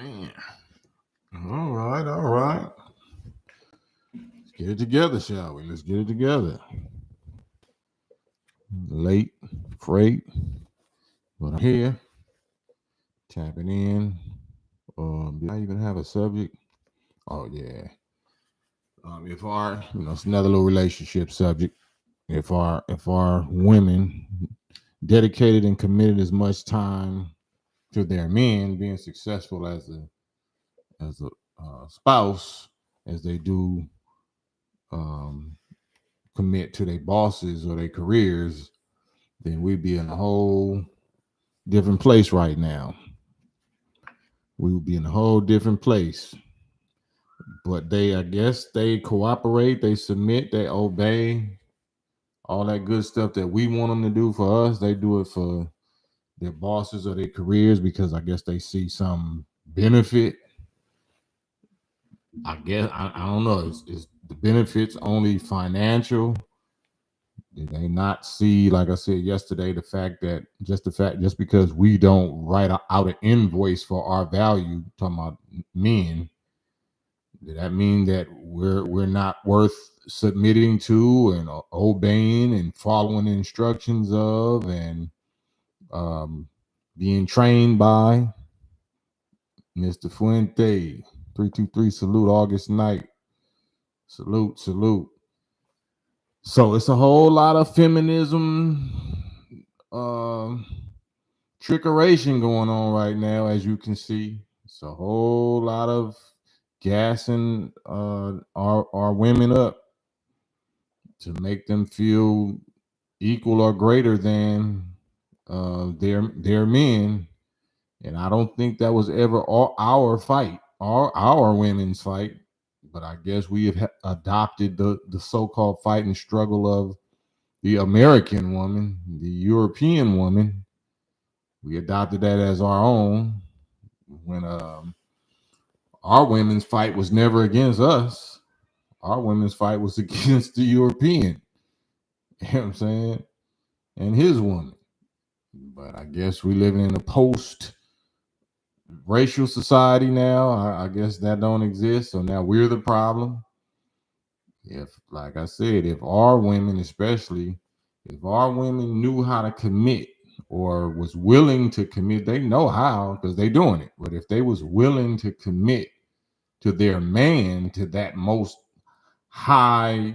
Man. All right, all right. Let's get it together, shall we? Let's get it together. Late, freight, but I'm here, tapping in. Did I even have a subject? Oh yeah. If our, it's another little relationship subject. If our women dedicated and committed as much time to their men being successful as a spouse as they do um, commit to their bosses or their careers, then we'd be in a whole different place right now. We would be in a whole different place. But I guess they cooperate, they submit, they obey, all that good stuff that we want them to do for us. They do it for their bosses or their careers because I guess they see some benefit. I guess I don't know. Is the benefits only financial? Did they not see, like I said yesterday, just because we don't write out an invoice for our value, talking about men, did that mean that we're not worth submitting to and obeying and following the instructions of and um, being trained by? Mr. Fuente, 323, salute August night. Salute, salute. So it's a whole lot of feminism trickeration going on right now, as you can see. It's a whole lot of gassing our women up to make them feel equal or greater than their men. And I don't think that was ever our fight, our women's fight. But I guess we have adopted the so-called fight and struggle of the American woman, the European woman. We adopted that as our own when our women's fight was never against us. Our women's fight was against the European. You know what I'm saying? And his woman. But I guess we living in a post racial society now. I guess that don't exist. So now we're the problem. If, like I said, if our women, especially, if our women knew how to commit or was willing to commit, they know how because they're doing it. But if they was willing to commit to their man, to that most high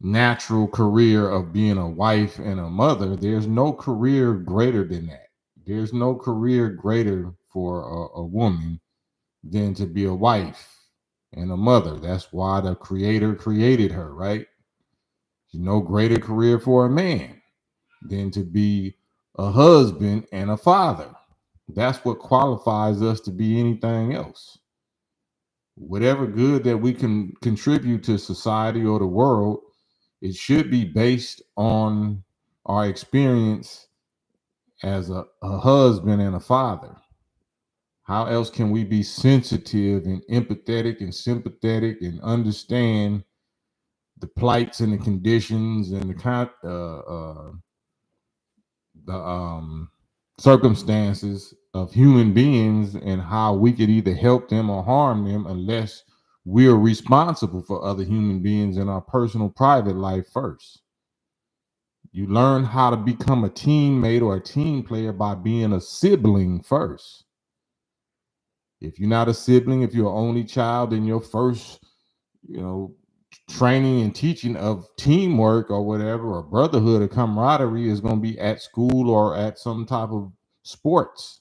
natural career of being a wife and a mother, there's no career greater than that. There's no career greater for a woman than to be a wife and a mother. That's why the creator created her, right? There's no greater career for a man than to be a husband and a father. That's what qualifies us to be anything else. Whatever good that we can contribute to society or the world, it should be based on our experience as a husband and a father. How else can we be sensitive and empathetic and sympathetic and understand the plights and the conditions and the circumstances of human beings and how we could either help them or harm them unless we're responsible for other human beings in our personal private life first. You learn how to become a teammate or a team player by being a sibling first. If you're not a sibling, if you're an only child, then your first, training and teaching of teamwork or whatever, or brotherhood or camaraderie is going to be at school or at some type of sports.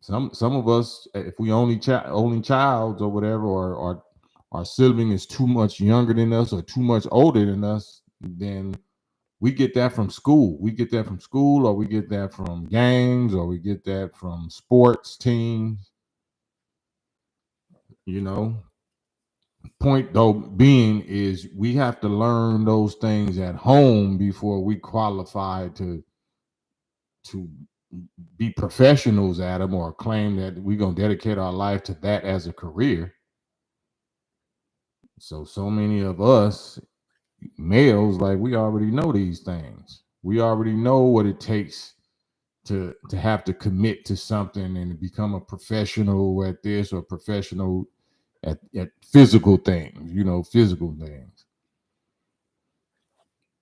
Some of us, if we only child or whatever, or our sibling is too much younger than us or too much older than us, then we get that from school. We get that from school, or we get that from gangs, or we get that from sports teams. Point though being is we have to learn those things at home before we qualify to be professionals at them or claim that we're going to dedicate our life to that as a career. So many of us males, like, we already know these things. We already know what it takes to have to commit to something and become a professional at this or professional at physical things, physical things.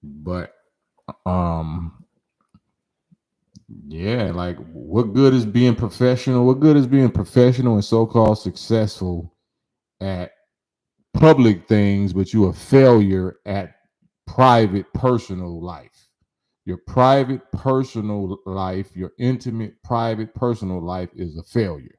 But yeah, like what good is being professional? What good is being professional and so-called successful at public things, but you a failure at private personal life? Your private personal life, your intimate private personal life is a failure.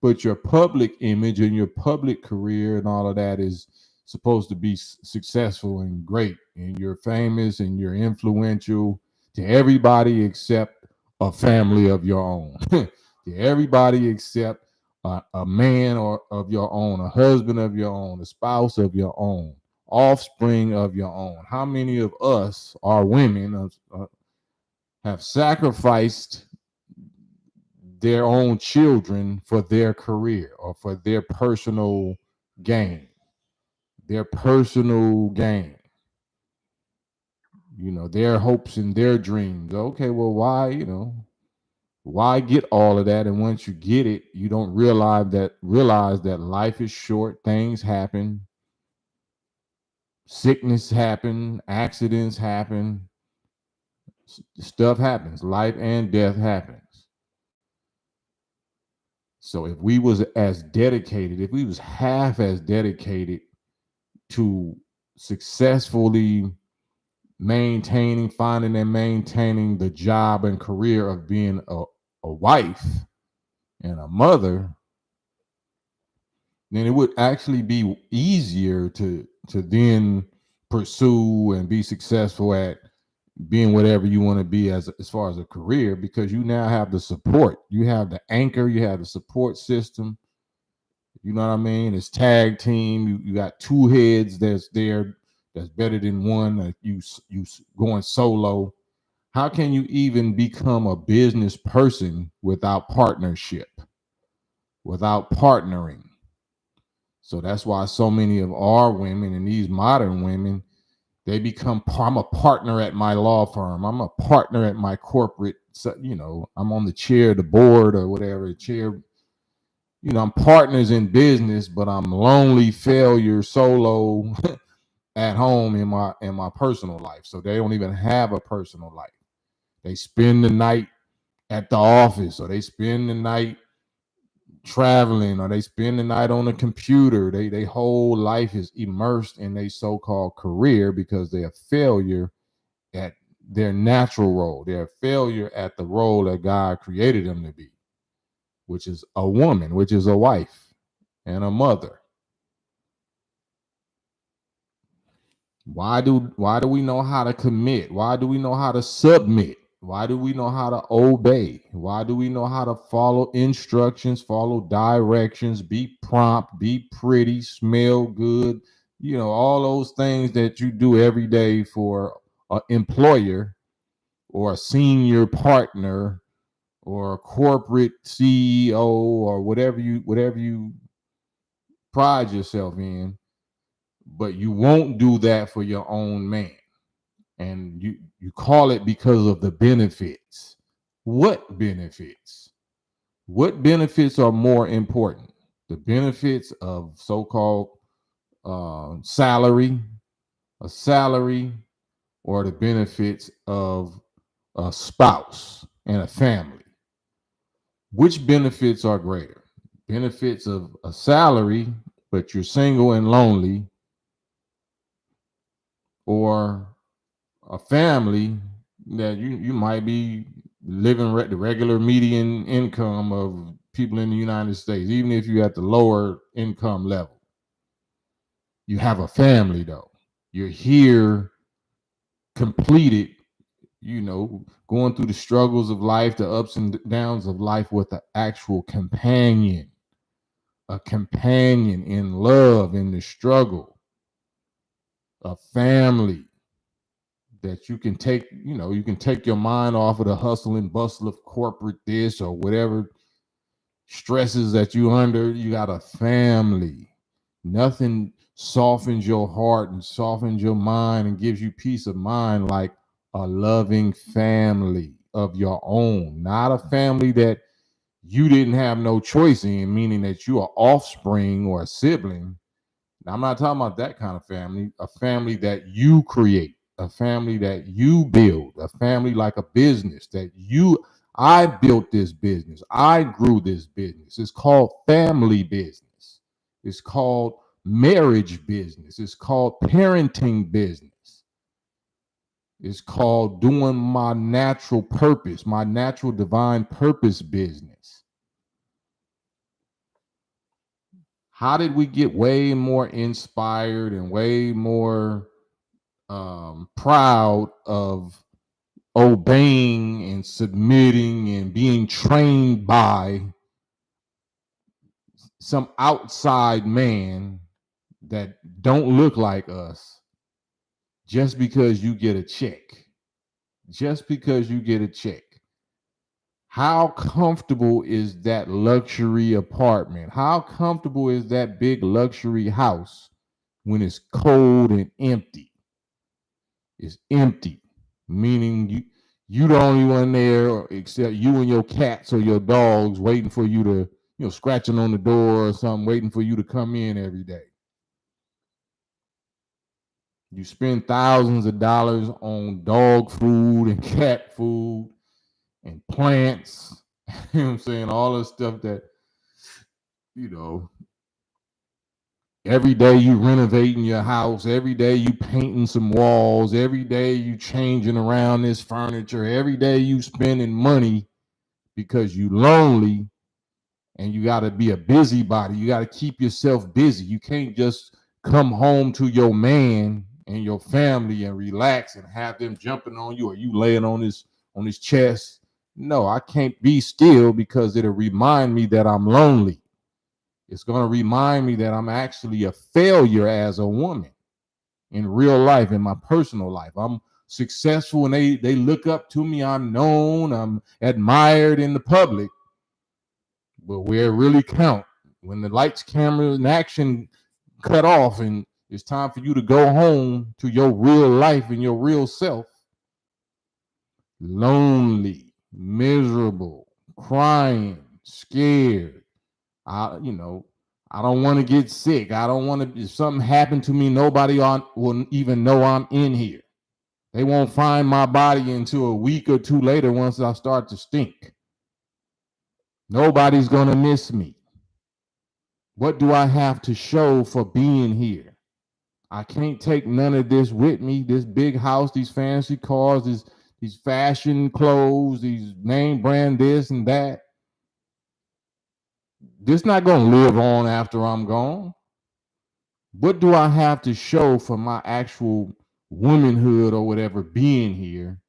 But your public image and your public career and all of that is supposed to be successful and great. And you're famous and you're influential to everybody except a family of your own, to everybody except a man or of your own, a husband of your own, a spouse of your own, offspring of your own. How many of us are women have sacrificed their own children for their career or for their personal gain, their personal gain, their hopes and their dreams? Okay, well, why get all of that? And once you get it, you don't realize that life is short, things happen, sickness happen, accidents happen, stuff happens, life and death happens. So if we was half as dedicated to successfully finding and maintaining the job and career of being a wife and a mother, then it would actually be easier to then pursue and be successful at being whatever you want to be as far as a career, because you now have the support, you have the anchor, you have the support system. You know what I mean? It's tag team. You got two heads that's better than one. You going solo. How can you even become a business person without partnership, without partnering? So that's why so many of our women and these modern women, they become, I'm a partner at my law firm. I'm a partner at my corporate, I'm on the chair, the board or whatever, chair. I'm partners in business, but I'm lonely failure solo at home in my personal life. So they don't even have a personal life. They spend the night at the office, or they spend the night traveling, or they spend the night on the computer. They whole life is immersed in a so-called career because they're a failure at their natural role. They're a failure at the role that God created them to be, which is a woman, which is a wife and a mother. Why do we know how to commit? Why do we know how to submit? Why do we know how to obey? Why do we know how to follow instructions, follow directions, be prompt, be pretty, smell good? All those things that you do every day for an employer or a senior partner or a corporate CEO or whatever you pride yourself in, but you won't do that for your own man. And you call it because of the benefits. What benefits? What benefits are more important? The benefits of so-called salary, a salary, or the benefits of a spouse and a family? Which benefits are greater? Benefits of a salary, but you're single and lonely, or a family that you might be living the regular median income of people in the United States, even if you're at the lower income level. You have a family though. You're here completed, going through the struggles of life, the ups and downs of life with an actual companion, a companion in love, in the struggle, a family that you can take your mind off of the hustle and bustle of corporate this or whatever stresses that you under. You got a family. Nothing softens your heart and softens your mind and gives you peace of mind like a loving family. of your own, not a family that you didn't have no choice in, meaning that you are offspring or a sibling. Now, I'm not talking about that kind of family, a family that you create, a family that you build, a family like a business that I built this business, I grew this business. It's called family business. It's called marriage business. It's called parenting business. It's called doing my natural purpose, my natural divine purpose business. How did we get way more inspired and way more proud of obeying and submitting and being trained by some outside man that don't look like us just because you get a check? Just because you get a check. How comfortable is that luxury apartment? How comfortable is that big luxury house when it's cold and empty? It's empty, meaning you the only one there except you and your cats or your dogs waiting for you to, scratching on the door or something, waiting for you to come in every day. You spend thousands of dollars on dog food and cat food and plants. You know what I'm saying? All the stuff that, every day you renovating your house, every day you painting some walls, every day you changing around this furniture, every day you spending money because you lonely and you got to be a busybody. You got to keep yourself busy. You can't just come home to your man and your family and relax and have them jumping on you or you laying on his chest. No, I can't be still because it'll remind me that I'm lonely. It's going to remind me that I'm actually a failure as a woman in real life, in my personal life. I'm successful and they look up to me. I'm known. I'm admired in the public. But where it really count, when the lights, camera, and action cut off and it's time for you to go home to your real life and your real self, lonely, miserable, crying, scared. I don't want to get sick. I don't want to, if something happened to me, nobody will even know I'm in here. They won't find my body until a week or two later once I start to stink. Nobody's going to miss me. What do I have to show for being here? I can't take none of this with me. This big house, these fancy cars, these fashion clothes, these name brand this and that. This not going to live on after I'm gone. What do I have to show for my actual womanhood or whatever being here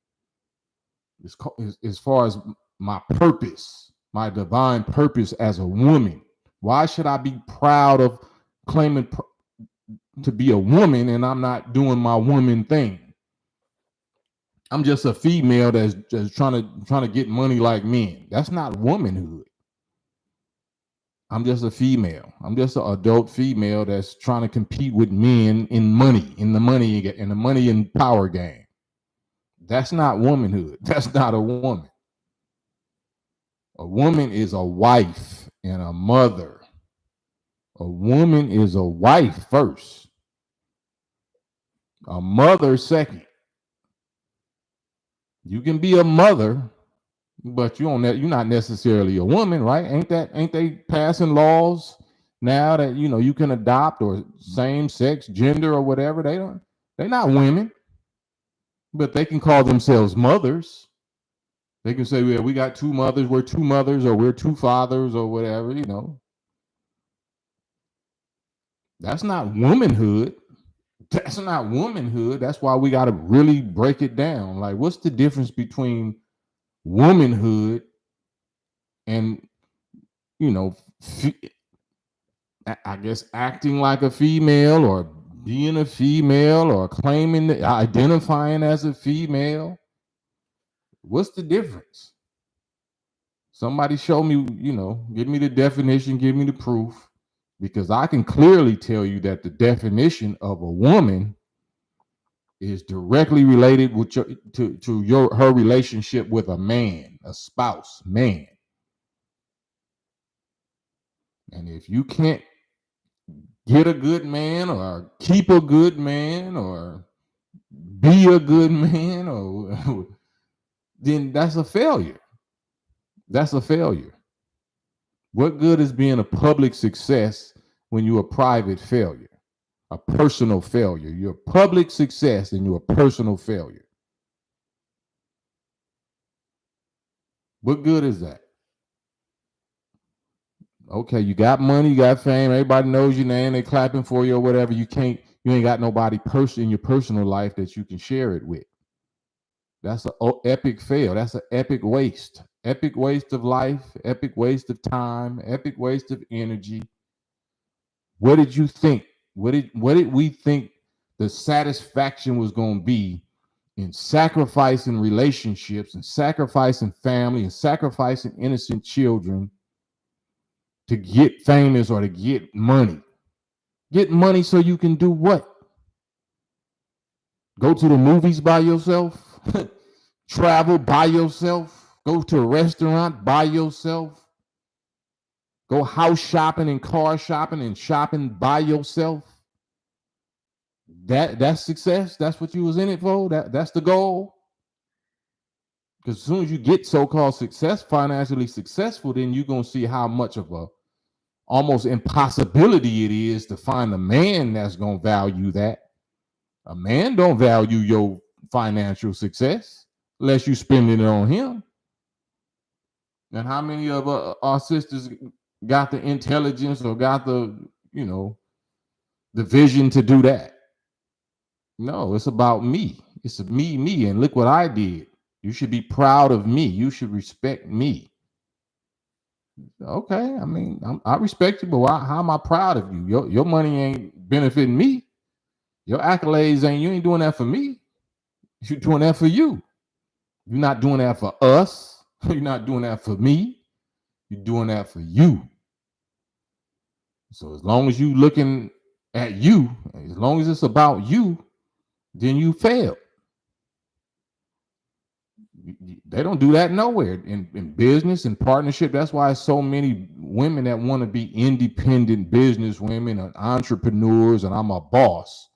as far as my purpose, my divine purpose as a woman? Why should I be proud of claiming to be a woman and I'm not doing my woman thing? I'm just a female that's just trying to get money like men. That's not womanhood. I'm just a female. I'm just an adult female that's trying to compete with men in the money and power game. That's not womanhood. That's not a woman. A woman is a wife and a mother. A woman is a wife first. A mother second. You can be a mother, but you're not necessarily a woman, right? Ain't they passing laws now that you can adopt or same sex gender or whatever? They're not women, but they can call themselves mothers. They can say, yeah, we got two mothers, we're two mothers, or we're two fathers, or whatever. That's not womanhood. That's not womanhood. That's why we got to really break it down. Like, what's the difference between womanhood and I guess acting like a female or being a female or identifying as a female? What's the difference? Somebody show me, give me the definition, give me the proof, because I can clearly tell you that the definition of a woman is directly related with her relationship with a man, a spouse, man. And if you can't get a good man or keep a good man or be a good man, or then that's a failure. That's a failure. What good is being a public success when you're a private failure, a personal failure? You're a public success and you're a personal failure. What good is that? Okay, you got money, you got fame, everybody knows your name, they clapping for you or whatever. You ain't got nobody in your personal life that you can share it with. That's an epic fail. That's an epic waste. Epic waste of life, epic waste of time, epic waste of energy. What did you think? What did we think the satisfaction was going to be in sacrificing relationships and sacrificing family and sacrificing innocent children to get famous or to get money? Get money so you can do what? Go to the movies by yourself? Travel by yourself? Go to a restaurant by yourself? Go house shopping and car shopping and shopping by yourself? That's success? That's what you was in it for? That's the goal? Because as soon as you get so-called success, financially successful, then you're going to see how much of a almost impossibility it is to find a man that's going to value that. A man don't value your financial success unless you spending it on him. And how many of our sisters got the intelligence or got the vision to do that? No, it's about me. It's me, and look what I did. You should be proud of me. You should respect me. Okay, I mean, I respect you, but how am I proud of you? Your money ain't benefiting me. Your accolades you ain't doing that for me. You're doing that for you. You're not doing that for us. You're not doing that for me. You're doing that for you. So as long as you looking at you, as long as it's about you, then you fail. They don't do that nowhere in business and partnership. That's why so many women that want to be independent business women and entrepreneurs, and I'm a boss.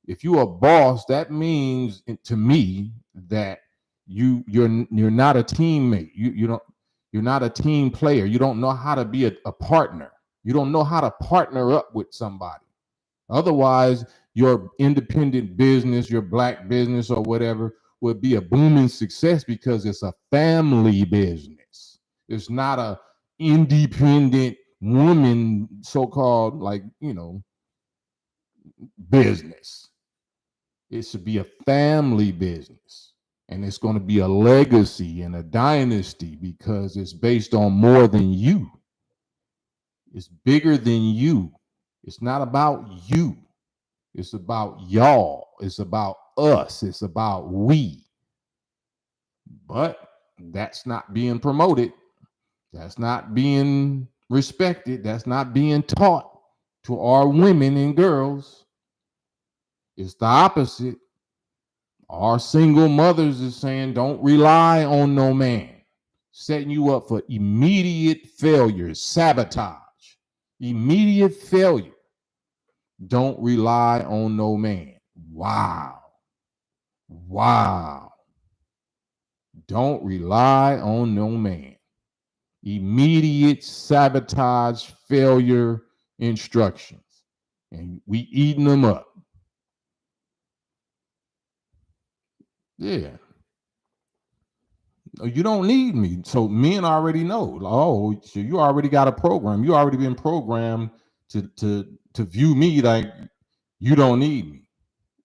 If you're a boss, that means to me that you're not a teammate. You're not a team player. You don't know how to be a partner. You don't know how to partner up with somebody. Otherwise, your independent business, your black business or whatever, would be a booming success because it's a family business. It's not a independent woman, so-called business. It should be a family business, and it's going to be a legacy and a dynasty because it's based on more than you. It's bigger than you. It's not about you. It's about y'all. It's about us. It's about we. But that's not being promoted. That's not being respected. That's not being taught to our women and girls. It's the opposite. Our single mothers is saying, don't rely on no man. Setting you up for immediate failure, sabotage, immediate failure. Don't rely on no man. Wow. Don't rely on no man. Immediate sabotage, failure instructions. And we eating them up. Yeah. You don't need me. So men already know. Oh, so you already got a program. You already been programmed to view me like you don't need me.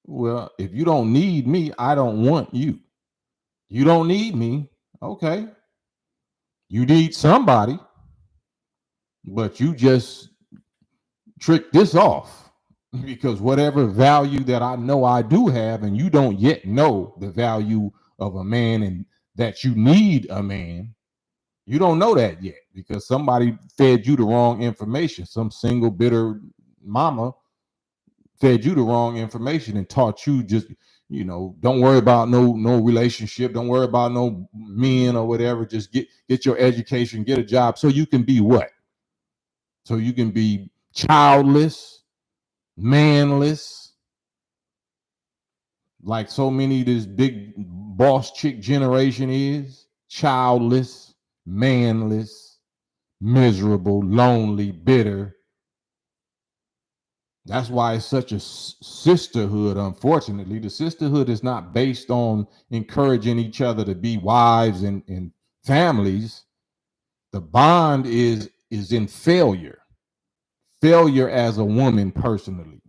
Well, if you don't need me, I don't want you. You don't need me. Okay. You need somebody, but you just trick this off because whatever value that I know I do have, and you don't yet know the value of a man and that you need a man, you don't know that yet because somebody fed you the wrong information. Some single bitter mama fed you the wrong information and taught you just don't worry about no relationship. Don't worry about no men or whatever. Just get your education, get a job, so you can be what? So you can be childless, manless, like so many of this big boss chick generation is childless, manless, miserable, lonely, bitter. That's why it's such a sisterhood. Unfortunately, the sisterhood is not based on encouraging each other to be wives and families. The bond is in failure as a woman personally.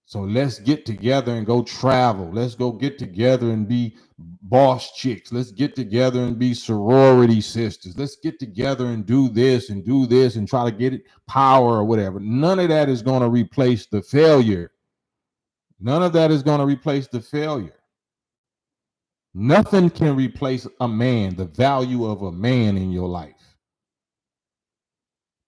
So let's get together and go travel. Let's go get together and be boss chicks. Let's get together and be sorority sisters. Let's get together and do this and try to get it power or whatever. None of that is going to replace the failure. None of that is going to replace the failure. Nothing can replace a man, the value of a man in your life.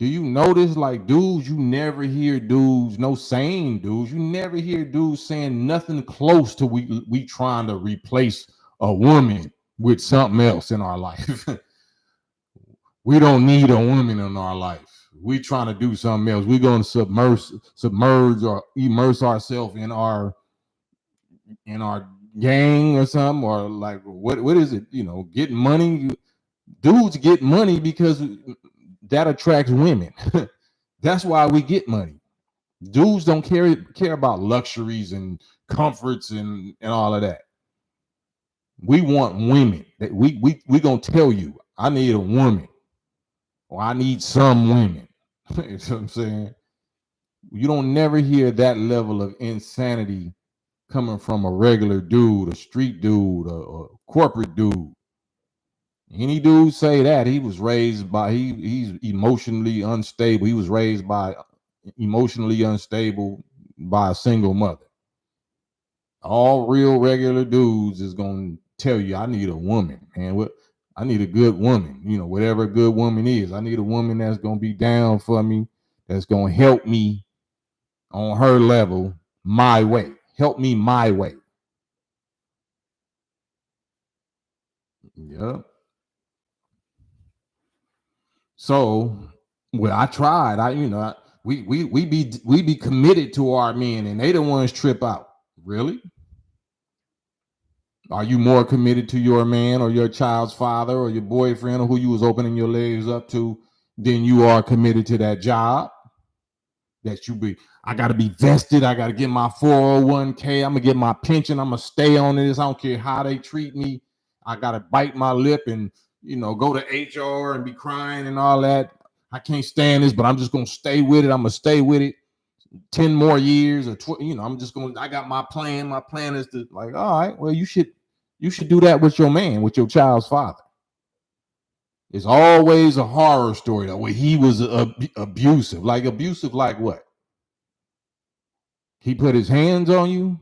Do you notice, like, dudes, you never hear dudes, no sane dudes, you never hear dudes saying nothing close to we trying to replace a woman with something else in our life. We don't need a woman in our life. We trying to do something else. We're going to submerge or immerse ourselves in our gang or something, or like what is it? Get money. Dudes get money because that attracts women. That's why we get money. Dudes don't care about luxuries and comforts and all of that. We want women. That we gonna tell you, I need a woman, or I need some women. You know what I'm saying? You don't never hear that level of insanity coming from a regular dude, a street dude, a corporate dude. Any dude say that, he was raised by he's emotionally unstable. He was raised by emotionally unstable by a single mother. All real regular dudes is gonna tell you, I need a woman, man. I need a good woman, whatever a good woman is. I need a woman that's gonna be down for me, that's gonna help me on her level, my way. Help me my way. Yeah. So, well, I tried. We be committed to our men, and they the ones trip out. Really? Are you more committed to your man or your child's father or your boyfriend or who you was opening your legs up to than you are committed to that job? I got to be vested. I got to get my 401k. I'm going to get my pension. I'm going to stay on this. I don't care how they treat me. I got to bite my lip and, go to HR and be crying and all that. I can't stand this, but I'm just going to stay with it. I'm going to stay with it 10 more years or, I'm just going to, I got my plan. My plan is to, like, all right, well, you should do that with your man, with your child's father. It's always a horror story, though, where he was abusive. Like what? He put his hands on you?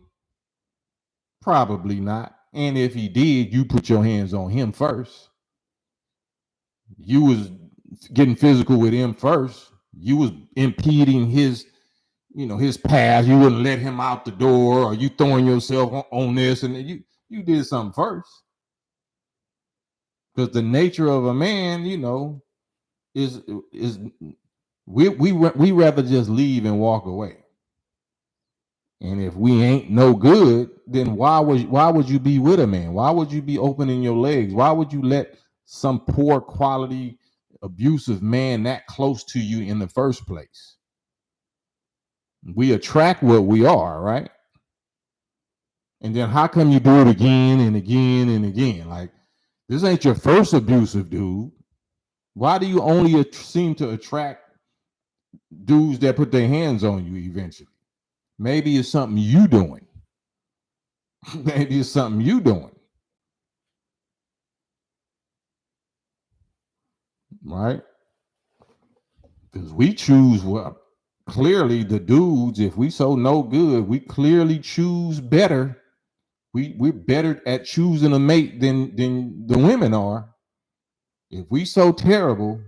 Probably not. And if he did, you put your hands on him first. You was getting physical with him first. You was impeding his path. You wouldn't let him out the door, or you throwing yourself on this, and you did something first. Because the nature of a man, is we rather just leave and walk away. And if we ain't no good, then why would you be with a man? Why would you be opening your legs? Why would you let some poor quality abusive man that close to you in the first place? We attract what we are, right? And then how come you do it again and again and again? Like, this ain't your first abusive dude. Why do you only seem to attract dudes that put their hands on you eventually? Maybe it's something you doing. Maybe it's something you doing. Right? Because we choose clearly the dudes, if we so no good, we clearly choose better. We're better at choosing a mate than the women are. If we so terrible,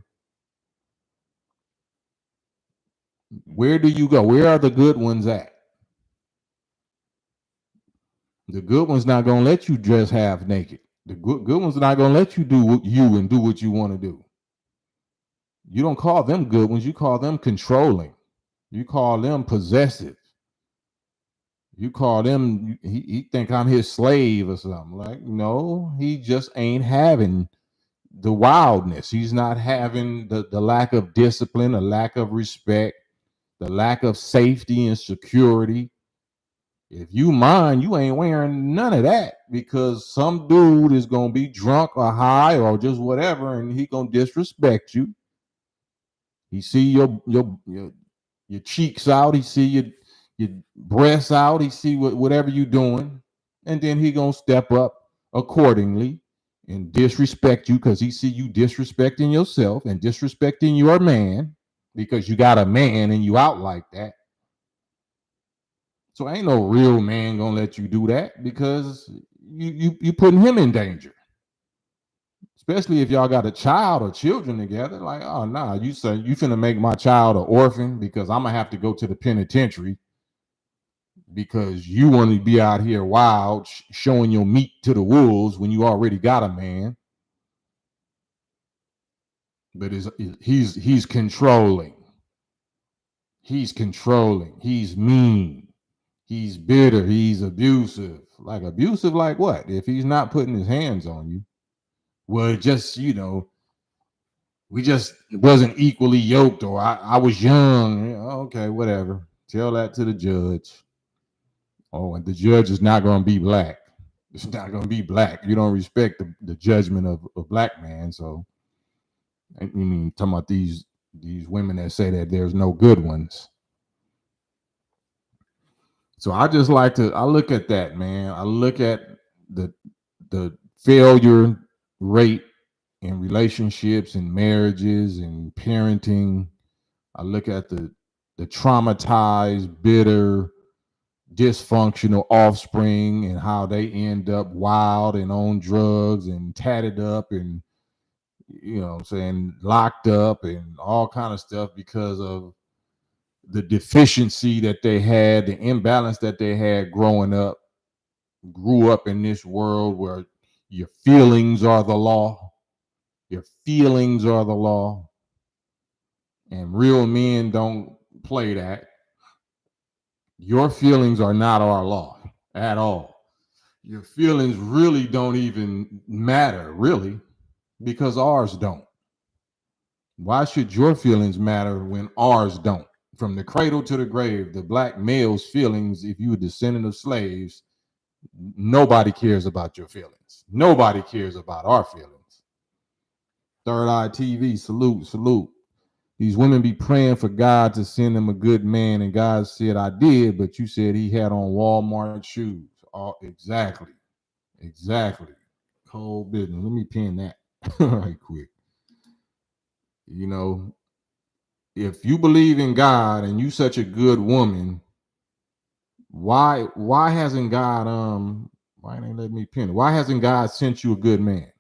where do you go? Where are the good ones at? The good one's not gonna let you dress half naked. The good one's not gonna let you do what you and do what you want to do. You don't call them good ones. You call them controlling. You call them possessive. You call them. He think I'm his slave or something. Like, no, he just ain't having the wildness. He's not having the lack of discipline, the lack of respect, the lack of safety and security. If you mind, you ain't wearing none of that because some dude is gonna be drunk or high or just whatever, and he gonna disrespect you. He see your cheeks out, he see your breasts out, he see whatever you doing, and then he gonna step up accordingly and disrespect you because he see you disrespecting yourself and disrespecting your man because you got a man and you out like that. So ain't no real man gonna let you do that because you putting him in danger. Especially if y'all got a child or children together. Like, oh nah, you say you finna make my child an orphan because I'm gonna have to go to the penitentiary because you want to be out here wild, showing your meat to the wolves when you already got a man. But he's controlling. He's controlling. He's mean. He's bitter. He's abusive. Like abusive, like what? If he's not putting his hands on you, well, just we just wasn't equally yoked, or I was young. Okay, whatever. Tell that to the judge. Oh, and the judge is not going to be black. It's not going to be black. You don't respect the judgment of a black man. So, I mean, talking about these women that say that there's no good ones. So I just like to. I look at that, man. I look at the failure rate in relationships and marriages and parenting. I look at the traumatized, bitter, dysfunctional offspring and how they end up wild and on drugs and tatted up and what I'm saying, locked up and all kind of stuff because of the deficiency that they had, the imbalance that they had growing up, grew up in this world where your feelings are the law. Your feelings are the law. And real men don't play that. Your feelings are not our law at all. Your feelings really don't even matter, really, because ours don't. Why should your feelings matter when ours don't? From the cradle to the grave, the black male's feelings, if you a descendant of slaves, nobody cares about your feelings. Nobody cares about our feelings. Third Eye TV, salute, salute. These women be praying for God to send them a good man, and God said, I did, but you said he had on Walmart shoes. Oh, exactly. Exactly. Cold business. Let me pin that right quick. If you believe in God and you such a good woman, why hasn't God why ain't they let me pin it? Why hasn't God sent you a good man?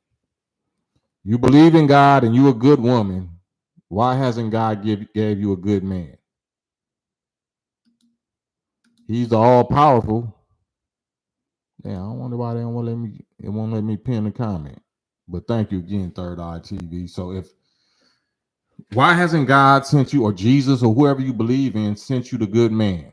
You believe in God and you a good woman. Why hasn't God gave you a good man? He's the all powerful. Yeah, I wonder why it won't let me pin the comment. But thank you again, Third Eye TV. So why hasn't God sent you, or Jesus, or whoever you believe in, sent you the good man?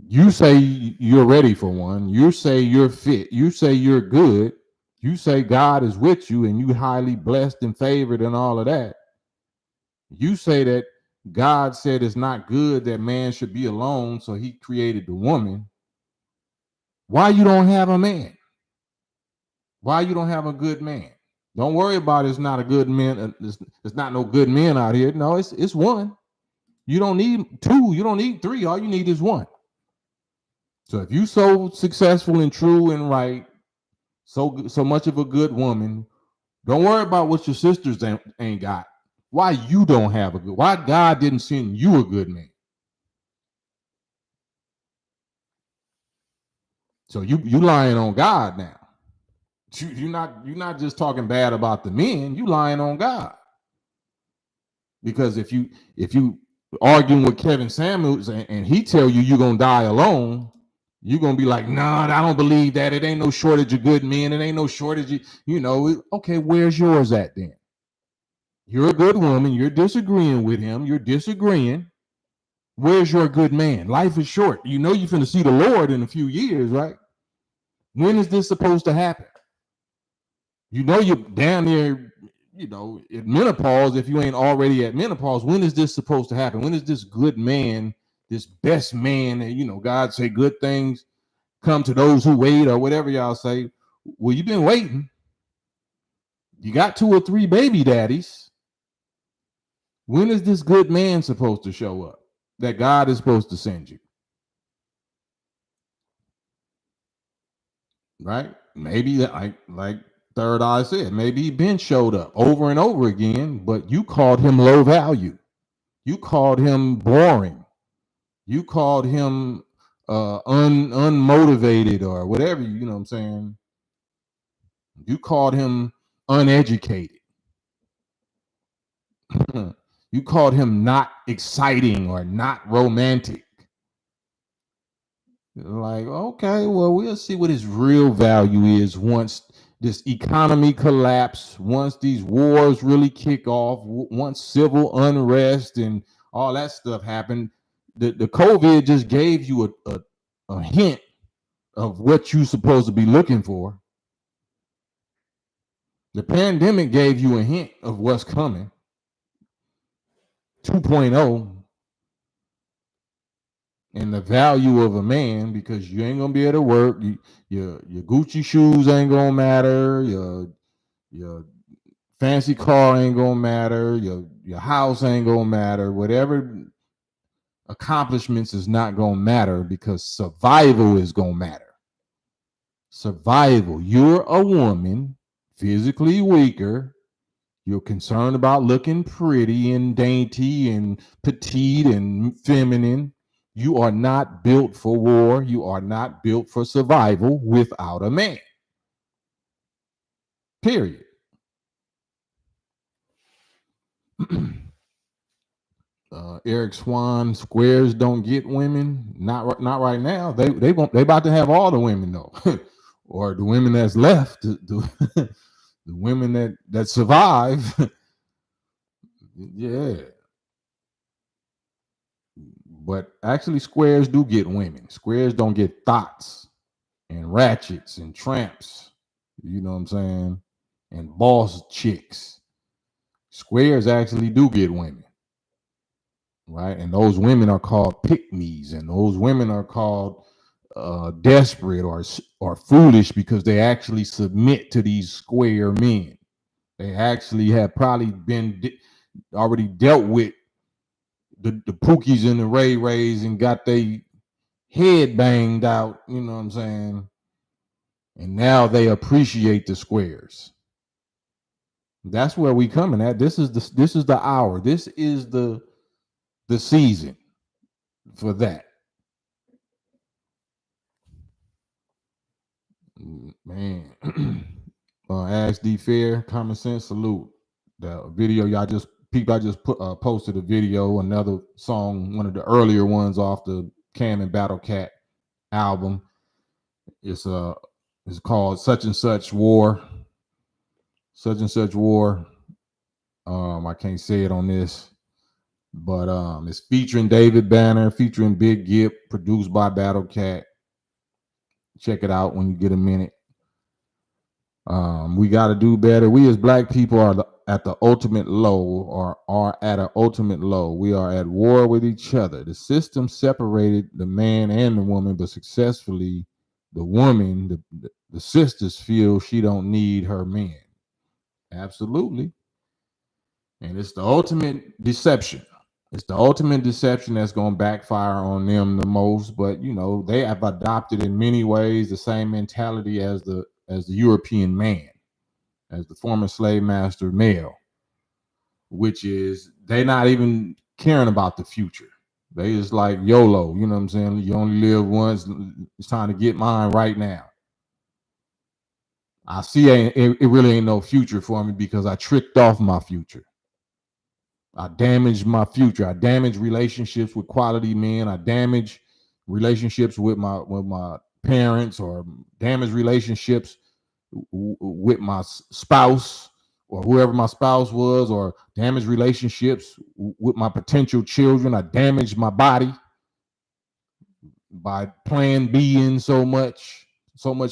You say you're ready for one. You say you're fit. You say you're good. You say God is with you and you highly blessed and favored and all of that. You say that God said it's not good that man should be alone, so he created the woman. Why you don't have a man? Why you don't have a good man? Don't worry about it's not a good man. It's not no good men out here. No, it's one. You don't need two. You don't need three. All you need is one. So if you so successful and true and right, so much of a good woman, don't worry about what your sisters ain't got. Why you don't have a good? Why God didn't send you a good man? So you lying on God now. You're not just talking bad about the men. You lying on God. Because if you arguing with Kevin Samuels and he tell you you're gonna die alone, You're gonna be like, nah, I don't believe that. It ain't no shortage of good men. It ain't no shortage of, okay, where's yours at then? You're a good woman. You're disagreeing with him. You're disagreeing. Where's your good man? Life is short. You know you're finna see the Lord in a few years, right? When is this supposed to happen? You know you're down there, at menopause. If you ain't already at menopause, when is this supposed to happen? When is this good man, this best man, and God say good things come to those who wait, or whatever y'all say? Well, you've been waiting. You got 2 or 3 baby daddies. When is this good man supposed to show up that God is supposed to send you? Right? Maybe like Third Eye said, maybe Ben showed up over and over again, but you called him low value. You called him boring. You called him unmotivated, or whatever, you know what I'm saying? You called him uneducated. You called him not exciting or not romantic. Like, okay, well, we'll see what his real value is once this economy collapse, once these wars really kick off, once civil unrest and all that stuff happened. The COVID just gave you a hint of what you're supposed to be looking for. The pandemic gave you a hint of what's coming. 2.0. And the value of a man, because you ain't gonna be able to work. Your Gucci shoes ain't gonna matter. Your fancy car ain't gonna matter. Your house ain't gonna matter. Whatever accomplishments is not gonna matter, because survival is gonna matter. Survival. You're a woman, physically weaker. You're concerned about looking pretty and dainty and petite and feminine. You are not built for war. You are not built for survival without a man. Period. Eric Swan, squares don't get women. Not right now. They about to have all the women though, or the women that's left, the women that survive. Yeah. But actually, squares do get women. Squares don't get thoughts and ratchets and tramps. You know what I'm saying? And boss chicks. Squares actually do get women, right? And those women are called pick-me's, and those women are called desperate or foolish, because they actually submit to these square men. They actually have probably been already dealt with the Pookies and the Ray Rays and got they head banged out, you know what I'm saying? And now they appreciate the squares. That's where we coming at. This is the hour. This is the season for that. Man. Ask D Fair, Common Sense, salute. The video y'all just peeped, I just posted a video, another song, one of the earlier ones off the Cam and Battle Cat album. It's called Such and Such War. Such and Such War. I can't say it on this, but it's featuring David Banner, featuring Big Gip, produced by Battle Cat. Check it out when you get a minute. We got to do better. We as Black people are at the ultimate low, or are at an ultimate low. We are at war with each other. The system separated the man and the woman, but successfully, the woman, the sisters feel she don't need her men. Absolutely. And it's the ultimate deception. It's the ultimate deception that's going to backfire on them the most. But they have adopted in many ways the same mentality as the European man, as the former slave master male, which is they're not even caring about the future. They just like YOLO, you know what I'm saying? You only live once. It's time to get mine right now. I see it really ain't no future for me, because I tricked off my future. I damaged my future. I damaged relationships with quality men. I damaged relationships with my parents, or damaged relationships with my spouse, or whoever my spouse was, or damaged relationships with my potential children. I damaged my body by plan B in so much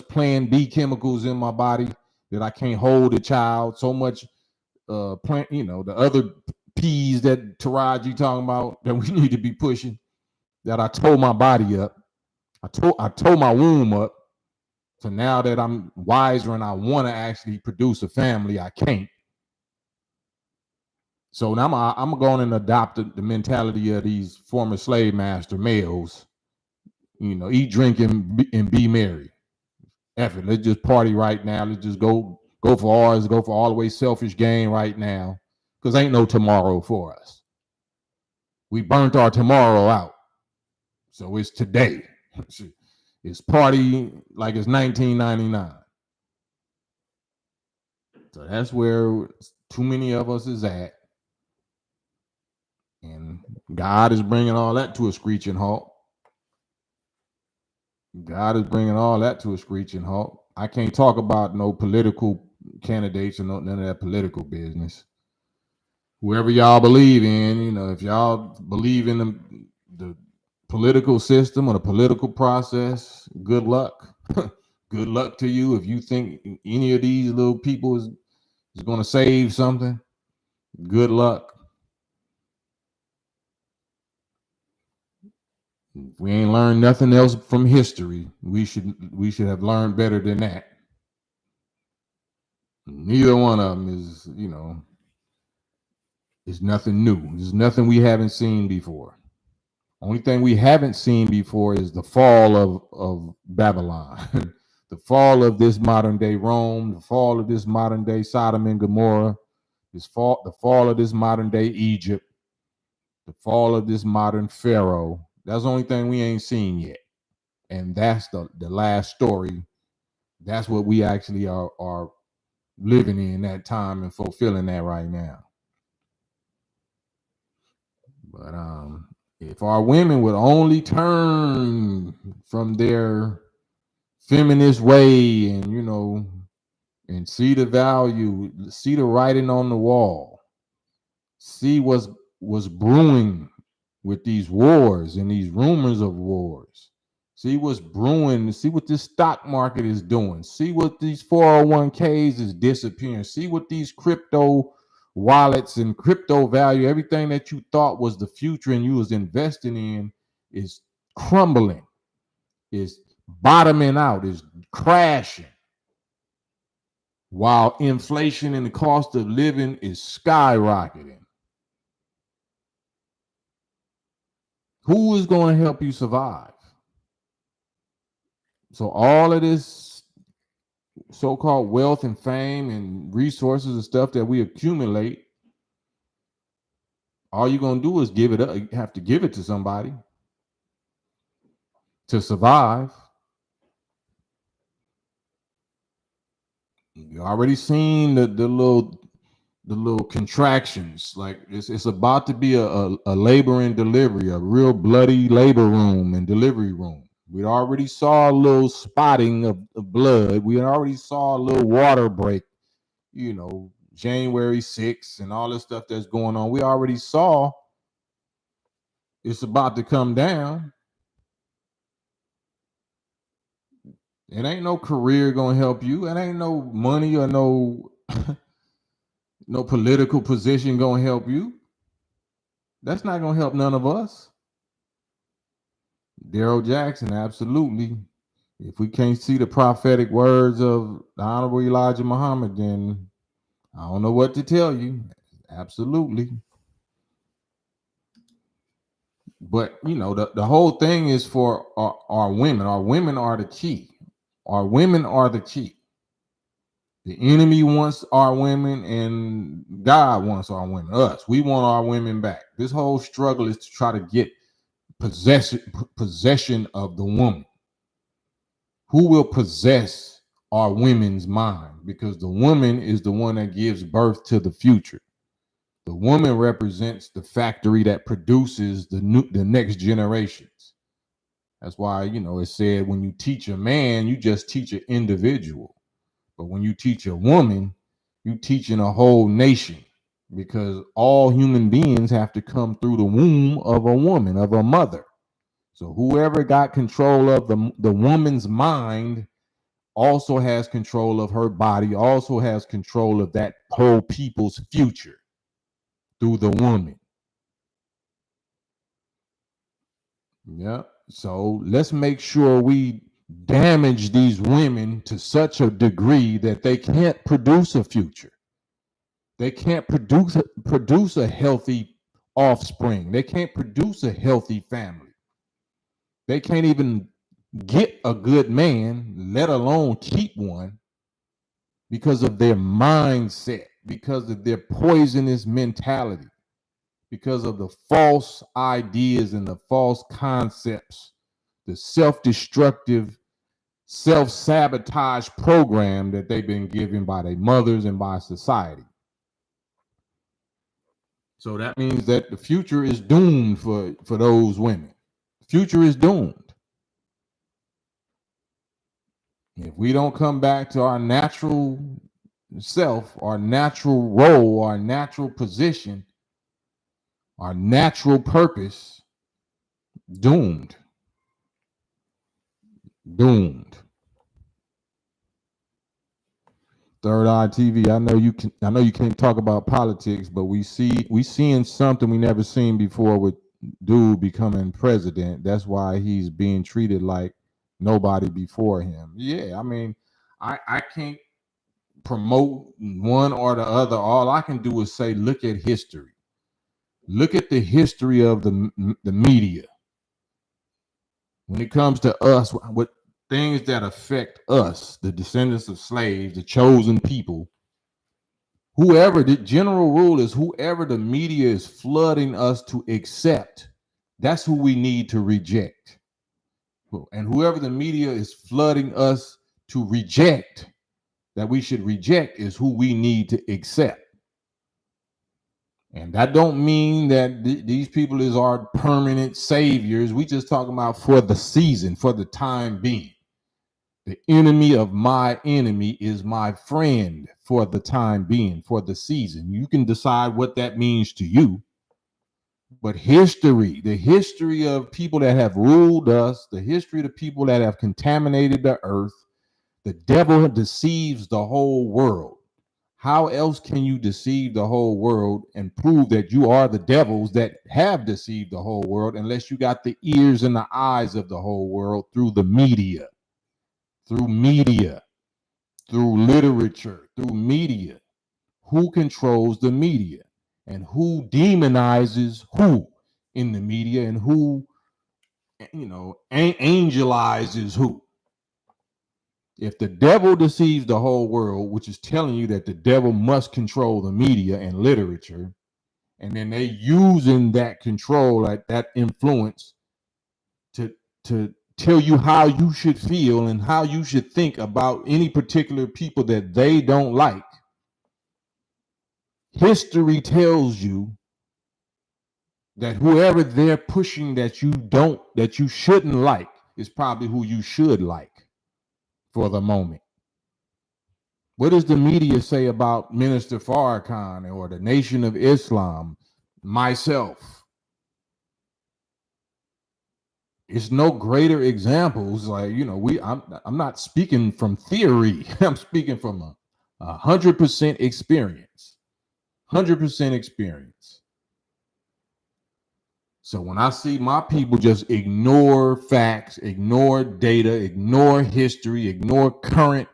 plan B chemicals in my body that I can't hold a child. So much plant, the other P's that Taraji talking about that we need to be pushing, that I tore my body up. I tore my womb up. So now that I'm wiser and I want to actually produce a family, I can't. So now I'm going and adopt the mentality of these former slave master males. Eat, drink, and be merry. F it. Let's just party right now. Let's just go for ours. Go for all the way selfish gain right now, because ain't no tomorrow for us. We burnt our tomorrow out, so it's today. It's party like it's 1999. So that's where too many of us is at, and God is bringing all that to a screeching halt. God is bringing all that to a screeching halt. I can't talk about no political candidates or none of that political business. Whoever y'all believe in, if y'all believe in the political system or the political process, good luck. Good luck to you. If you think any of these little people is going to save something, good luck. If we ain't learned nothing else from history, we should have learned better than that. Neither one of them is nothing new. There's nothing we haven't seen before. Only thing we haven't seen before is the fall of Babylon, the fall of this modern day Rome, the fall of this modern day Sodom and Gomorrah, the fall of this modern day Egypt, the fall of this modern Pharaoh. That's the only thing we ain't seen yet. And that's the last story. That's what we actually are living in that time and fulfilling that right now. But if our women would only turn from their feminist way and see the value, see the writing on the wall, see what's brewing with these wars and these rumors of wars, see what's brewing, see what this stock market is doing, see what these 401ks is disappearing, see what these crypto wallets and crypto value, everything that you thought was the future and you was investing in, is crumbling, is bottoming out, is crashing, while inflation and the cost of living is skyrocketing. Who is going to help you survive? So all of this so-called wealth and fame and resources and stuff that we accumulate, all you're going to do is give it up. You have to give it to somebody to survive. You already seen the little contractions. Like it's about to be a labor and delivery, a real bloody labor room and delivery room. We already saw a little spotting of blood. We already saw a little water break, January 6th and all this stuff that's going on. We already saw it's about to come down. It ain't no career gonna help you. It ain't no money or no no political position gonna help you. That's not gonna help none of us. Daryl Jackson, absolutely. If we can't see the prophetic words of the Honorable Elijah Muhammad, then I don't know what to tell you. Absolutely. But the whole thing is for our women. Our women are the key. Our women are the key. The enemy wants our women, and God wants our women. Us, we want our women back. This whole struggle is to try to get possession of the woman. Who will possess our women's mind? Because the woman is the one that gives birth to the future. The woman represents the factory that produces the next generations. That's why, it said when you teach a man, you just teach an individual. But when you teach a woman, you teaching a whole nation, because all human beings have to come through the womb of a woman, of a mother. So whoever got control of the woman's mind also has control of her body, also has control of that whole people's future through the woman. Yeah. So let's make sure we damage these women to such a degree that they can't produce a future. They can't produce a healthy offspring. They can't produce a healthy family. They can't even get a good man, let alone keep one, because of their mindset, because of their poisonous mentality, because of the false ideas and the false concepts, the self-destructive, self-sabotage program that they've been given by their mothers and by society. So that means that the future is doomed for those women. The future is doomed. If we don't come back to our natural self, our natural role, our natural position, our natural purpose, doomed. Doomed. Third Eye TV. I know you can't talk about politics, but we seeing something we never seen before with dude becoming president. That's why he's being treated like nobody before him. Yeah, I mean, I can't promote one or the other. All I can do is say, look at history. Look at the history of the media. When it comes to us, what things that affect us, the descendants of slaves, the chosen people, whoever, the general rule is whoever the media is flooding us to accept, that's who we need to reject. And whoever the media is flooding us to reject, that we should reject, is who we need to accept. And that don't mean that these people is our permanent saviors. We just talking about for the season, for the time being. The enemy of my enemy is my friend for the time being, for the season. You can decide what that means to you. But history, the history of people that have ruled us, the history of the people that have contaminated the earth, the devil deceives the whole world. How else can you deceive the whole world and prove that you are the devils that have deceived the whole world, unless you got the ears and the eyes of the whole world through the media, through literature, through media? Who controls the media and who demonizes who in the media, and who, angelizes who? If the devil deceives the whole world, which is telling you that the devil must control the media and literature, and then they using that control, like that influence, to tell you how you should feel and how you should think about any particular people that they don't like. History tells you that whoever they're pushing that you shouldn't like is probably who you should like for the moment. What does the media say about Minister Farrakhan or the Nation of Islam, myself? It's no greater examples. Like, I'm not speaking from theory. I'm speaking from 100% experience. 100% experience. So when I see my people just ignore facts, ignore data, ignore history, ignore current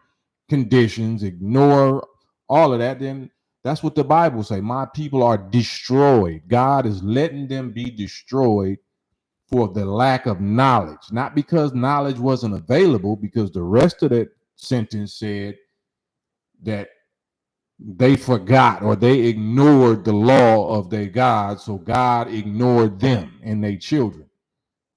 conditions, ignore all of that, then that's what the Bible say. My people are destroyed. God is letting them be destroyed for the lack of knowledge, not because knowledge wasn't available, because the rest of that sentence said that they forgot or they ignored the law of their God, so God ignored them and their children.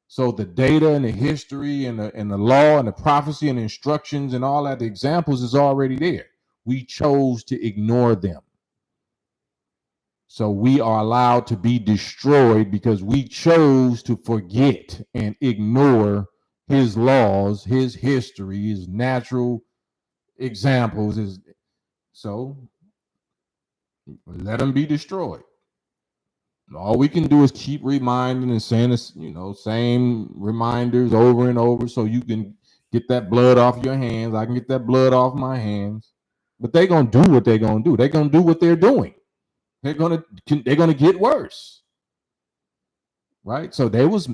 So the data and the history and the law and the prophecy and the instructions and all that, the examples is already there. We chose to ignore them. So we are allowed to be destroyed because we chose to forget and ignore his laws, his history, his natural examples. So let them be destroyed. All we can do is keep reminding and saying this, same reminders over and over, so you can get that blood off your hands. I can get that blood off my hands. But they're gonna do what they're gonna do. They're gonna do what they're doing. They're gonna get worse. Right? So there was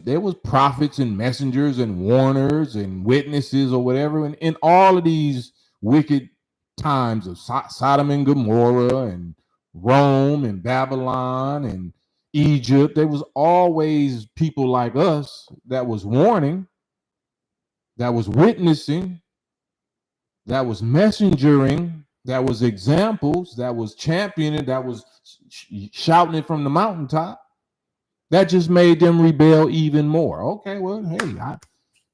prophets and messengers and warners and witnesses or whatever, and in all of these wicked times of Sodom and Gomorrah and Rome and Babylon and Egypt, there was always people like us that was warning, that was witnessing, that was messengering, that was examples, that was championing, that was shouting it from the mountaintop. That just made them rebel even more. Okay, well, hey,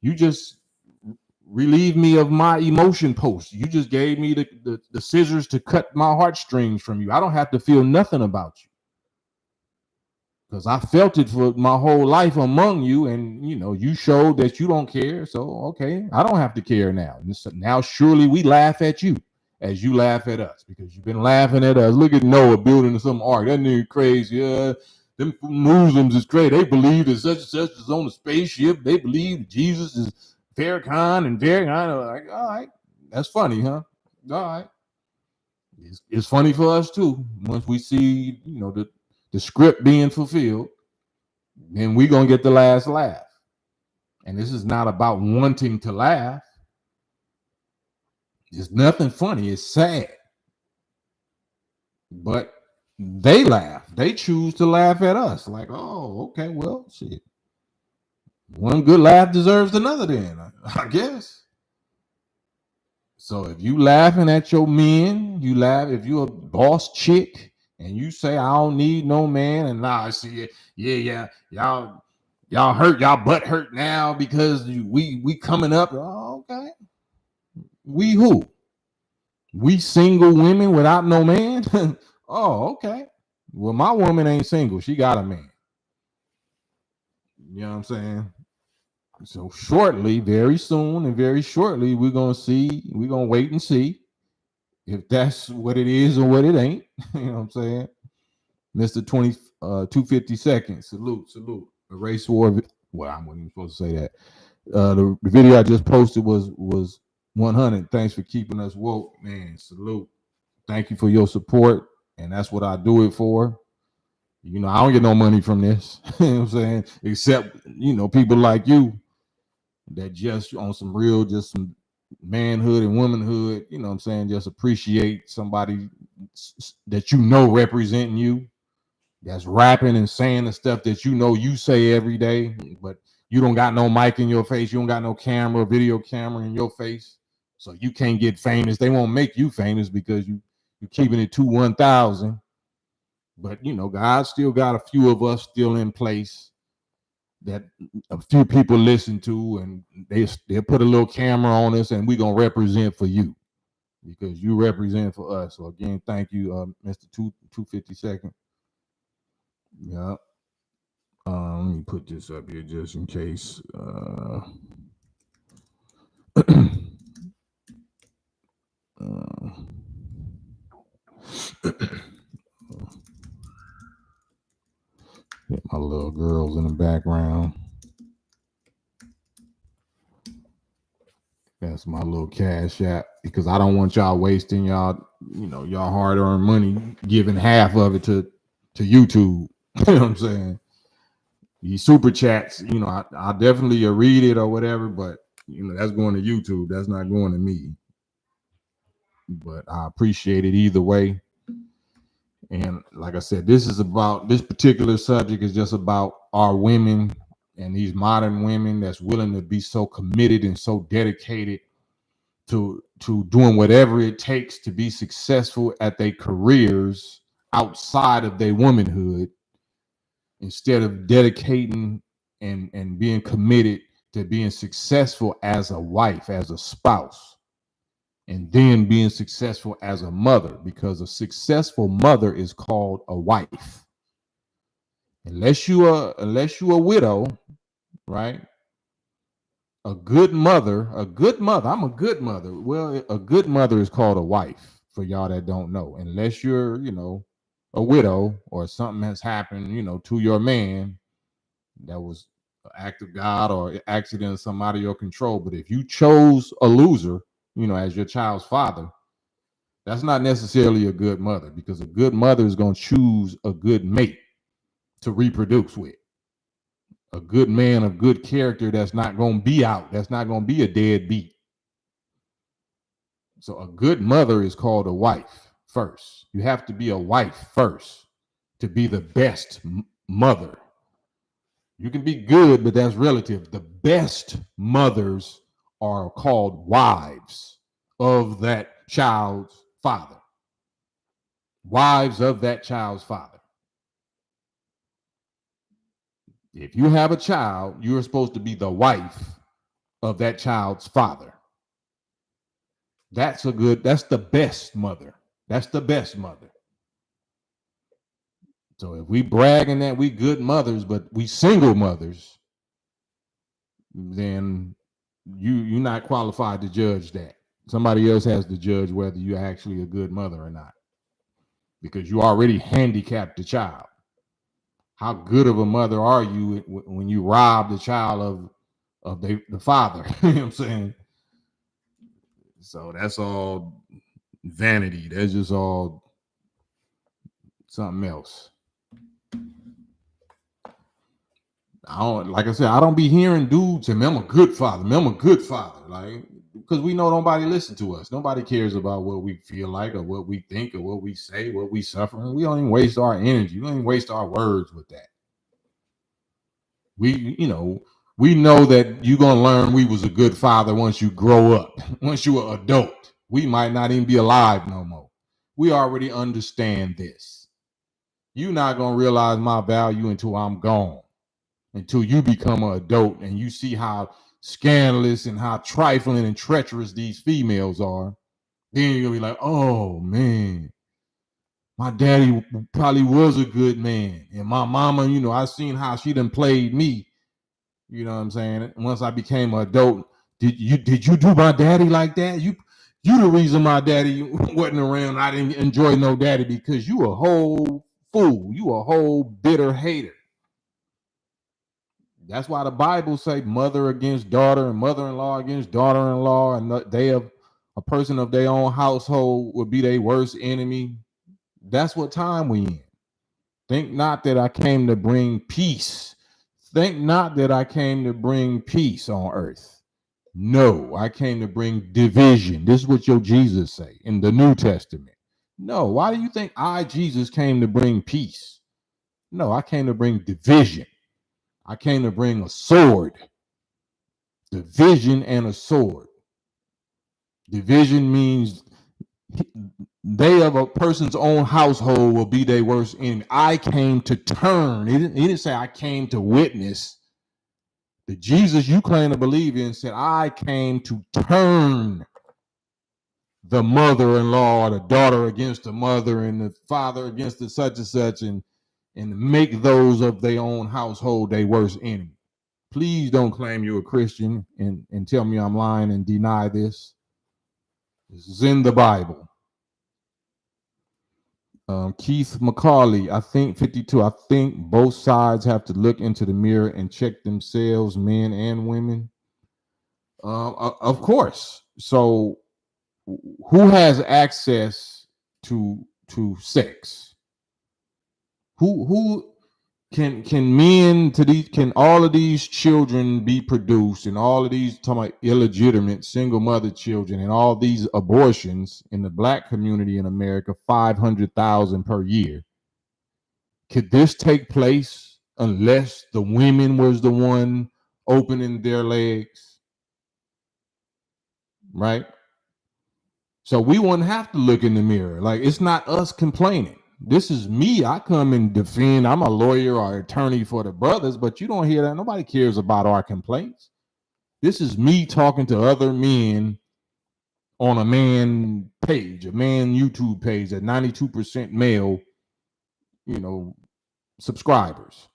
you just relieved me of my emotion post. You just gave me the scissors to cut my heartstrings from you. I don't have to feel nothing about you, because I felt it for my whole life among you, and you showed that you don't care. So okay, I don't have to care now. Now surely we laugh at you as you laugh at us, because you've been laughing at us. Look at Noah building some ark. That nigga crazy. Them Muslims is crazy. They believe that such and such is on a spaceship. They believe Jesus is Farrakhan and Farrakhan. Like, all right, that's funny, huh? All right, it's funny for us too. Once we see, the script being fulfilled, then we're gonna get the last laugh. And this is not about wanting to laugh. There's nothing funny. It's sad. But they laugh. They choose to laugh at us. Like, oh, okay, well, shit. One good laugh deserves another then, I guess. So if you laughing at your men, you laugh. If you're a boss chick and you say, I don't need no man, and now I see it, yeah, y'all hurt, y'all butt hurt now because we coming up. Oh, okay. We who? We single women without no man? Oh, okay. Well, my woman ain't single. She got a man. You know what I'm saying? So shortly, very soon and very shortly, we're going to wait and see if that's what it is or what it ain't. You know what I'm saying? Mr. 250 seconds. Salute. A race war. Well, I wasn't even supposed to say that. The video I just posted was 100. Thanks for keeping us woke, man. Salute. Thank you for your support. And that's what I do it for. I don't get no money from this. You know what I'm saying? Except, people like you that just on some real, just some manhood and womanhood, you know what I'm saying? Just appreciate somebody that representing you, that's rapping and saying the stuff that you say every day, but you don't got no mic in your face. You don't got no video camera in your face. So you can't get famous. They won't make you famous because you're keeping it to 1,000. But, God still got a few of us still in place that a few people listen to, and they'll put a little camera on us, and we're going to represent for you because you represent for us. So, again, thank you, Mr. 252nd. Yeah. Let me put this up here just in case. Get my little girls in the background. That's my little cash app, because I don't want y'all wasting y'all hard-earned money giving half of it to YouTube. You know what I'm saying? These super chats, I definitely read it or whatever, but that's going to YouTube. That's not going to me. But I appreciate it either way. And like I said, this particular subject is just about our women and these modern women that's willing to be so committed and so dedicated to doing whatever it takes to be successful at their careers outside of their womanhood, instead of dedicating and being committed to being successful as a wife, as a spouse, and then being successful as a mother, because a successful mother is called a wife. Unless you a widow, right? A good mother, I'm a good mother. Well, a good mother is called a wife, for y'all that don't know. Unless you're, a widow or something has happened, to your man that was an act of God or accident or something out of your control. But if you chose a loser, as your child's father, that's not necessarily a good mother, because a good mother is going to choose a good mate to reproduce with. A good man of good character that's not going to be out, that's not going to be a deadbeat. So a good mother is called a wife first. You have to be a wife first to be the best mother. You can be good, but that's relative. The best mothers are called wives of that child's father. Wives of that child's father. If you have a child, you're supposed to be the wife of that child's father. That's the best mother. That's the best mother. So if we bragging that we good mothers, but we single mothers, then you're not qualified to judge that. Somebody else has to judge whether you're actually a good mother or not, because you already handicapped the child. How good of a mother are you when you rob the child of the father? You know what I'm saying? So that's all vanity. That's just all something else. Like I said, I don't be hearing dudes say, "I'm a good father, I'm a good father," like, because we know nobody listen to us. Nobody cares about what we feel like or what we think or what we say, what we suffer. We don't even waste our energy. We don't even waste our words with that. We know that you're gonna learn we was a good father once you grow up, once you're an adult. We might not even be alive no more. We already understand this. You're not gonna realize my value until I'm gone. Until you become an adult and you see how scandalous and how trifling and treacherous these females are, then you're gonna be like, oh man, my daddy probably was a good man. And my mama, I seen how she done played me. You know what I'm saying? Once I became an adult, did you do my daddy like that? You the reason my daddy wasn't around. I didn't enjoy no daddy, because you a whole fool. You a whole bitter hater. That's why the Bible say mother against daughter and mother-in-law against daughter-in-law, and they have a person of their own household would be their worst enemy. That's what time we in. Think not that I came to bring peace. Think not that I came to bring peace on earth. No, I came to bring division. This is what your Jesus say in the New Testament. No, why do you think Jesus came to bring peace? No, I came to bring division. I came to bring a sword. Division and a sword. Division means they of a person's own household will be their worst enemy. I came to turn. He didn't say I came to witness. The Jesus you claim to believe in said, I came to turn the mother-in-law or the daughter against the mother and the father against the such and such, and make those of their own household their worst enemy. Please don't claim you're a Christian and tell me I'm lying and deny this. This is in the Bible. Keith McCauley, I think 52. I think both sides have to look into the mirror and check themselves, men and women. Of course. So, who has access to sex? Who can men to these, can all of these children be produced, and all of these talking about illegitimate single mother children and all these abortions in the black community in America, 500,000 per year? Could this take place unless the women was the one opening their legs? Right? So we wouldn't have to look in the mirror. Like, it's not us complaining. This is me. I come and defend. I'm a lawyer or attorney for the brothers, but you don't hear that. Nobody cares about our complaints. This is me talking to other men on a man page, a man YouTube page at 92% male, subscribers.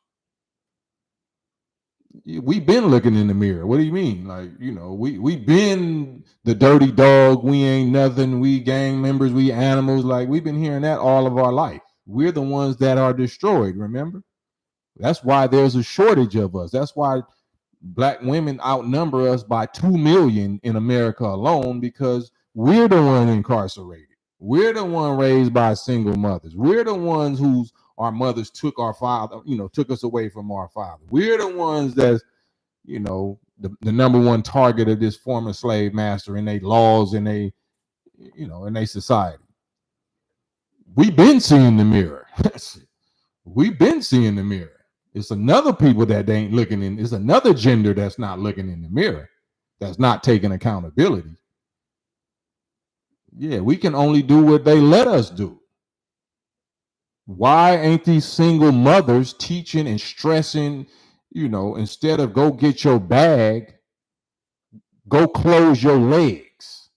We been looking in the mirror. What do you mean? Like, we been the dirty dog. We ain't nothing. We gang members. We animals. Like, we've been hearing that all of our life. We're the ones that are destroyed. Remember? That's why there's a shortage of us. That's why black women outnumber us by 2 million in America alone, because we're the one incarcerated. We're the one raised by single mothers. We're the ones whose our mothers took our father, took us away from our father. We're the ones that's, the number one target of this former slave master and they laws and they, in their society. We've been seeing the mirror. We've been seeing the mirror. It's another people that they ain't looking in. It's another gender that's not looking in the mirror, that's not taking accountability. Yeah, we can only do what they let us do. Why ain't these single mothers teaching and stressing, instead of go get your bag, go close your legs,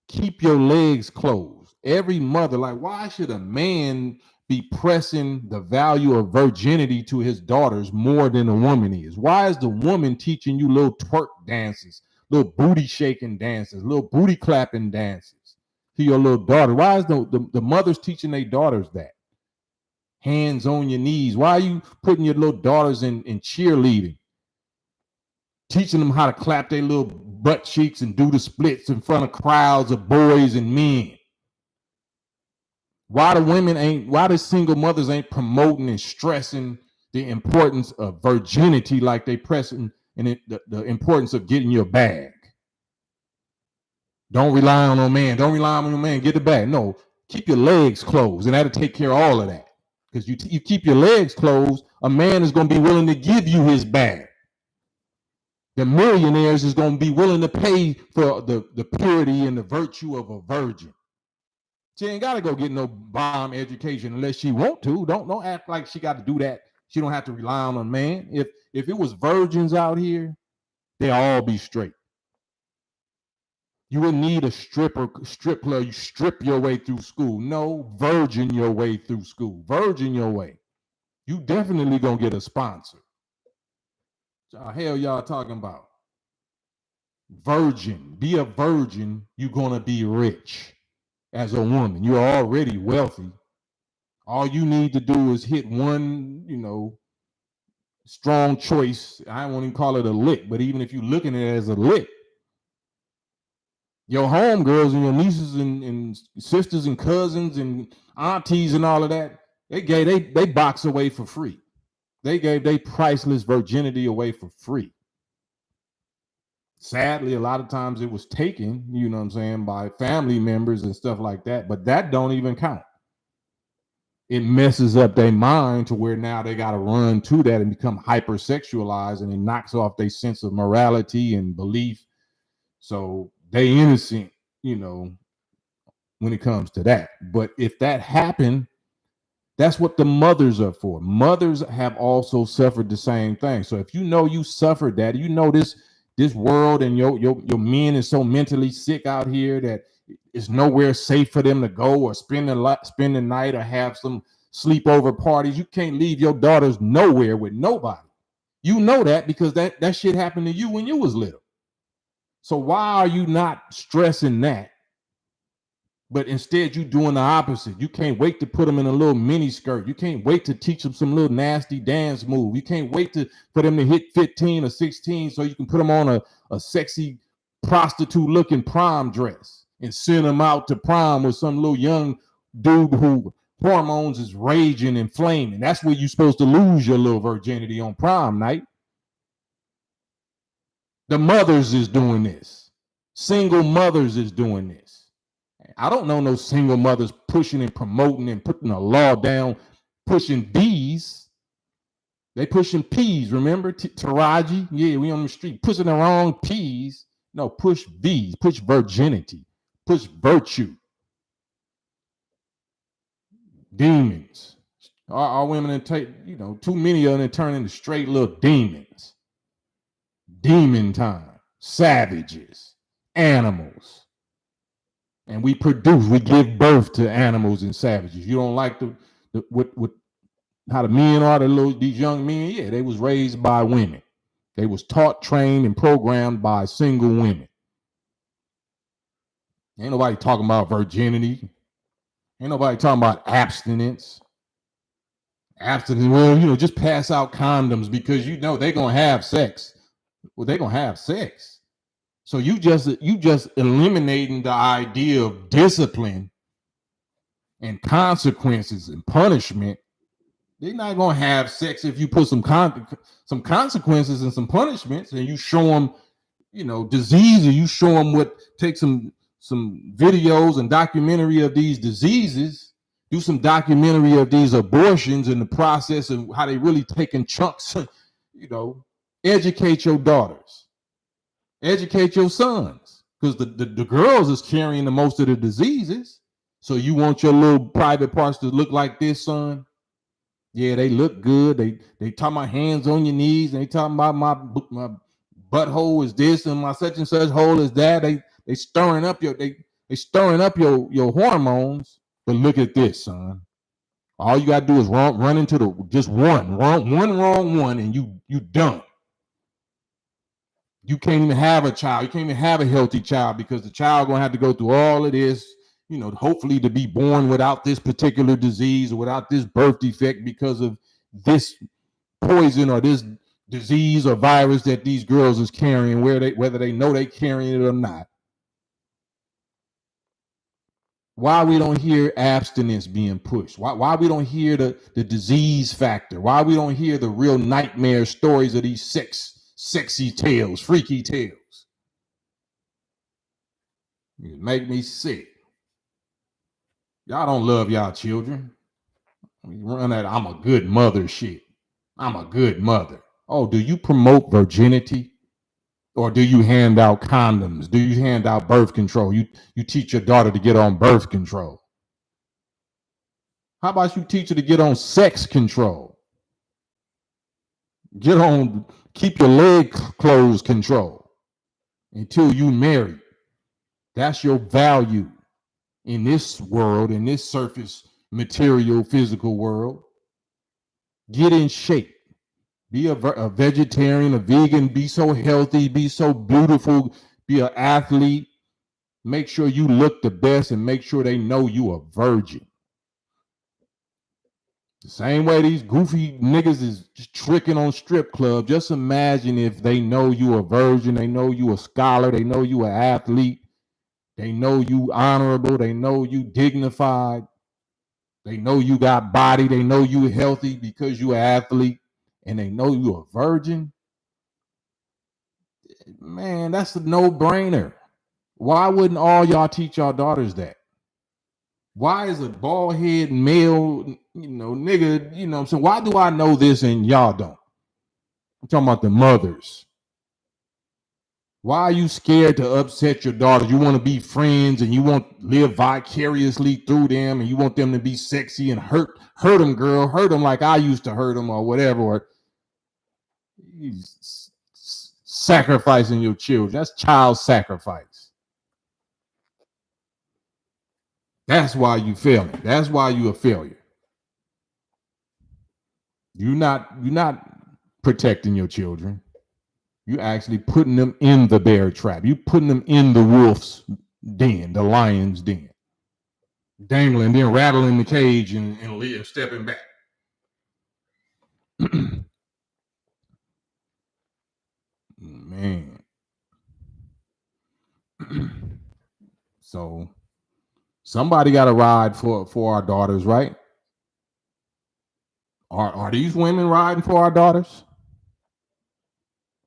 keep your legs closed. Every mother, like, why should a man be pressing the value of virginity to his daughters more than a woman is? Why is the woman teaching you little twerk dances, little booty shaking dances, little booty clapping dances to your little daughter? Why is the mothers teaching their daughters that? Hands on your knees. Why are you putting your little daughters in cheerleading? Teaching them how to clap their little butt cheeks and do the splits in front of crowds of boys and men. Why the single mothers ain't promoting and stressing the importance of virginity like they pressing and the importance of getting your bag? Don't rely on no man. Don't rely on no man. Get the bag. No, keep your legs closed, and that'll take care of all of that. Because you keep your legs closed, a man is going to be willing to give you his bag. The millionaires is going to be willing to pay for the purity and the virtue of a virgin. She ain't got to go get no bomb education unless she want to. Don't act like she got to do that. She don't have to rely on a man. If it was virgins out here, they'll all be straight. You wouldn't need a strip club. You strip your way through school. No, virgin your way through school. Virgin your way. You definitely gonna get a sponsor. What the hell y'all talking about? Virgin. Be a virgin. You're gonna be rich as a woman. You're already wealthy. All you need to do is hit one, strong choice. I won't even call it a lick, but even if you're looking at it as a lick, your homegirls and your nieces and sisters and cousins and aunties and all of that, they box away for free. They gave their priceless virginity away for free. Sadly, a lot of times it was taken, by family members and stuff like that, but that don't even count. It messes up their mind to where now they got to run to that and become hypersexualized, and it knocks off their sense of morality and belief. So they innocent, when it comes to that. But if that happened, that's what the mothers are for. Mothers have also suffered the same thing. So if you suffered that, this world and your men is so mentally sick out here that it's nowhere safe for them to go or spend the night or have some sleepover parties. You can't leave your daughters nowhere with nobody. You know that because that shit happened to you when you was little. So why are you not stressing that? But instead, you doing the opposite. You can't wait to put them in a little mini skirt. You can't wait to teach them some little nasty dance move. You can't wait for them to hit 15 or 16 so you can put them on a sexy prostitute-looking prom dress and send them out to prom with some little young dude who hormones is raging and flaming. That's where you're supposed to lose your little virginity, on prom night. The mothers is doing this. Single mothers is doing this. I don't know no single mothers pushing and promoting and putting a law down, pushing B's. They pushing P's, remember? Taraji? Yeah, we on the street pushing the wrong P's. No, push V's, push virginity, push virtue. Demons. Our women take, too many of them turn into straight little demons. Demon time. Savages. Animals. And we give birth to animals and savages. You don't like what how the men are, these young men? Yeah, they was raised by women. They was taught, trained, and programmed by single women. Ain't nobody talking about virginity. Ain't nobody talking about abstinence. Abstinence, well, just pass out condoms because they're gonna have sex. Well, they're gonna have sex. So you just eliminating the idea of discipline and consequences and punishment. They're not gonna have sex if you put some consequences and some punishments, and you show them, diseases. You show them take some videos and documentary of these diseases. Do some documentary of these abortions and the process of how they really taking chunks. Educate your daughters, educate your sons, because the girls is carrying the most of the diseases. So you want your little private parts to look like this, son? Yeah, they look good. They talking about hands on your knees, and they talking about my butthole is this and my such and such hole is that. They stirring up your your hormones. But look at this, son. All you gotta do is run into one wrong one, and you done. You can't even have a child. You can't even have a healthy child because the child gonna have to go through all of this, hopefully to be born without this particular disease or without this birth defect because of this poison or this disease or virus that these girls is carrying, whether they know they carrying it or not. Why we don't hear abstinence being pushed? Why we don't hear the disease factor? Why we don't hear the real nightmare stories of these sexy tales, freaky tales? It make me sick. Y'all don't love y'all children. You run that I'm a good mother shit. I'm a good mother. Oh, do you promote virginity? Or do you hand out condoms? Do you hand out birth control? You teach your daughter to get on birth control. How about you teach her to get on sex control? Keep your leg clothes control until you marry. That's your value in this world, in this surface material, physical world. Get in shape. Be a vegetarian, a vegan, be so healthy, be so beautiful, be an athlete. Make sure you look the best and make sure they know you a virgin. The same way these goofy niggas is just tricking on strip club. Just imagine if they know you a virgin, they know you a scholar, they know you an athlete, they know you honorable, they know you dignified, they know you got body, they know you healthy because you an athlete, and they know you a virgin. Man, that's a no-brainer. Why wouldn't all y'all teach y'all daughters that? Why is a bald head male, nigga, so why do I know this and y'all don't? I'm talking about the mothers. Why are you scared to upset your daughters? You want to be friends and you want to live vicariously through them and you want them to be sexy and hurt them, girl. Hurt them like I used to hurt them or whatever. Or sacrificing your children. That's child sacrifice. That's why you failing. That's why you a failure. You're not protecting your children. You're actually putting them in the bear trap. You're putting them in the wolf's den, the lion's den. Dangling, then rattling the cage and stepping back. Man. So somebody got to ride for our daughters, right? Are these women riding for our daughters?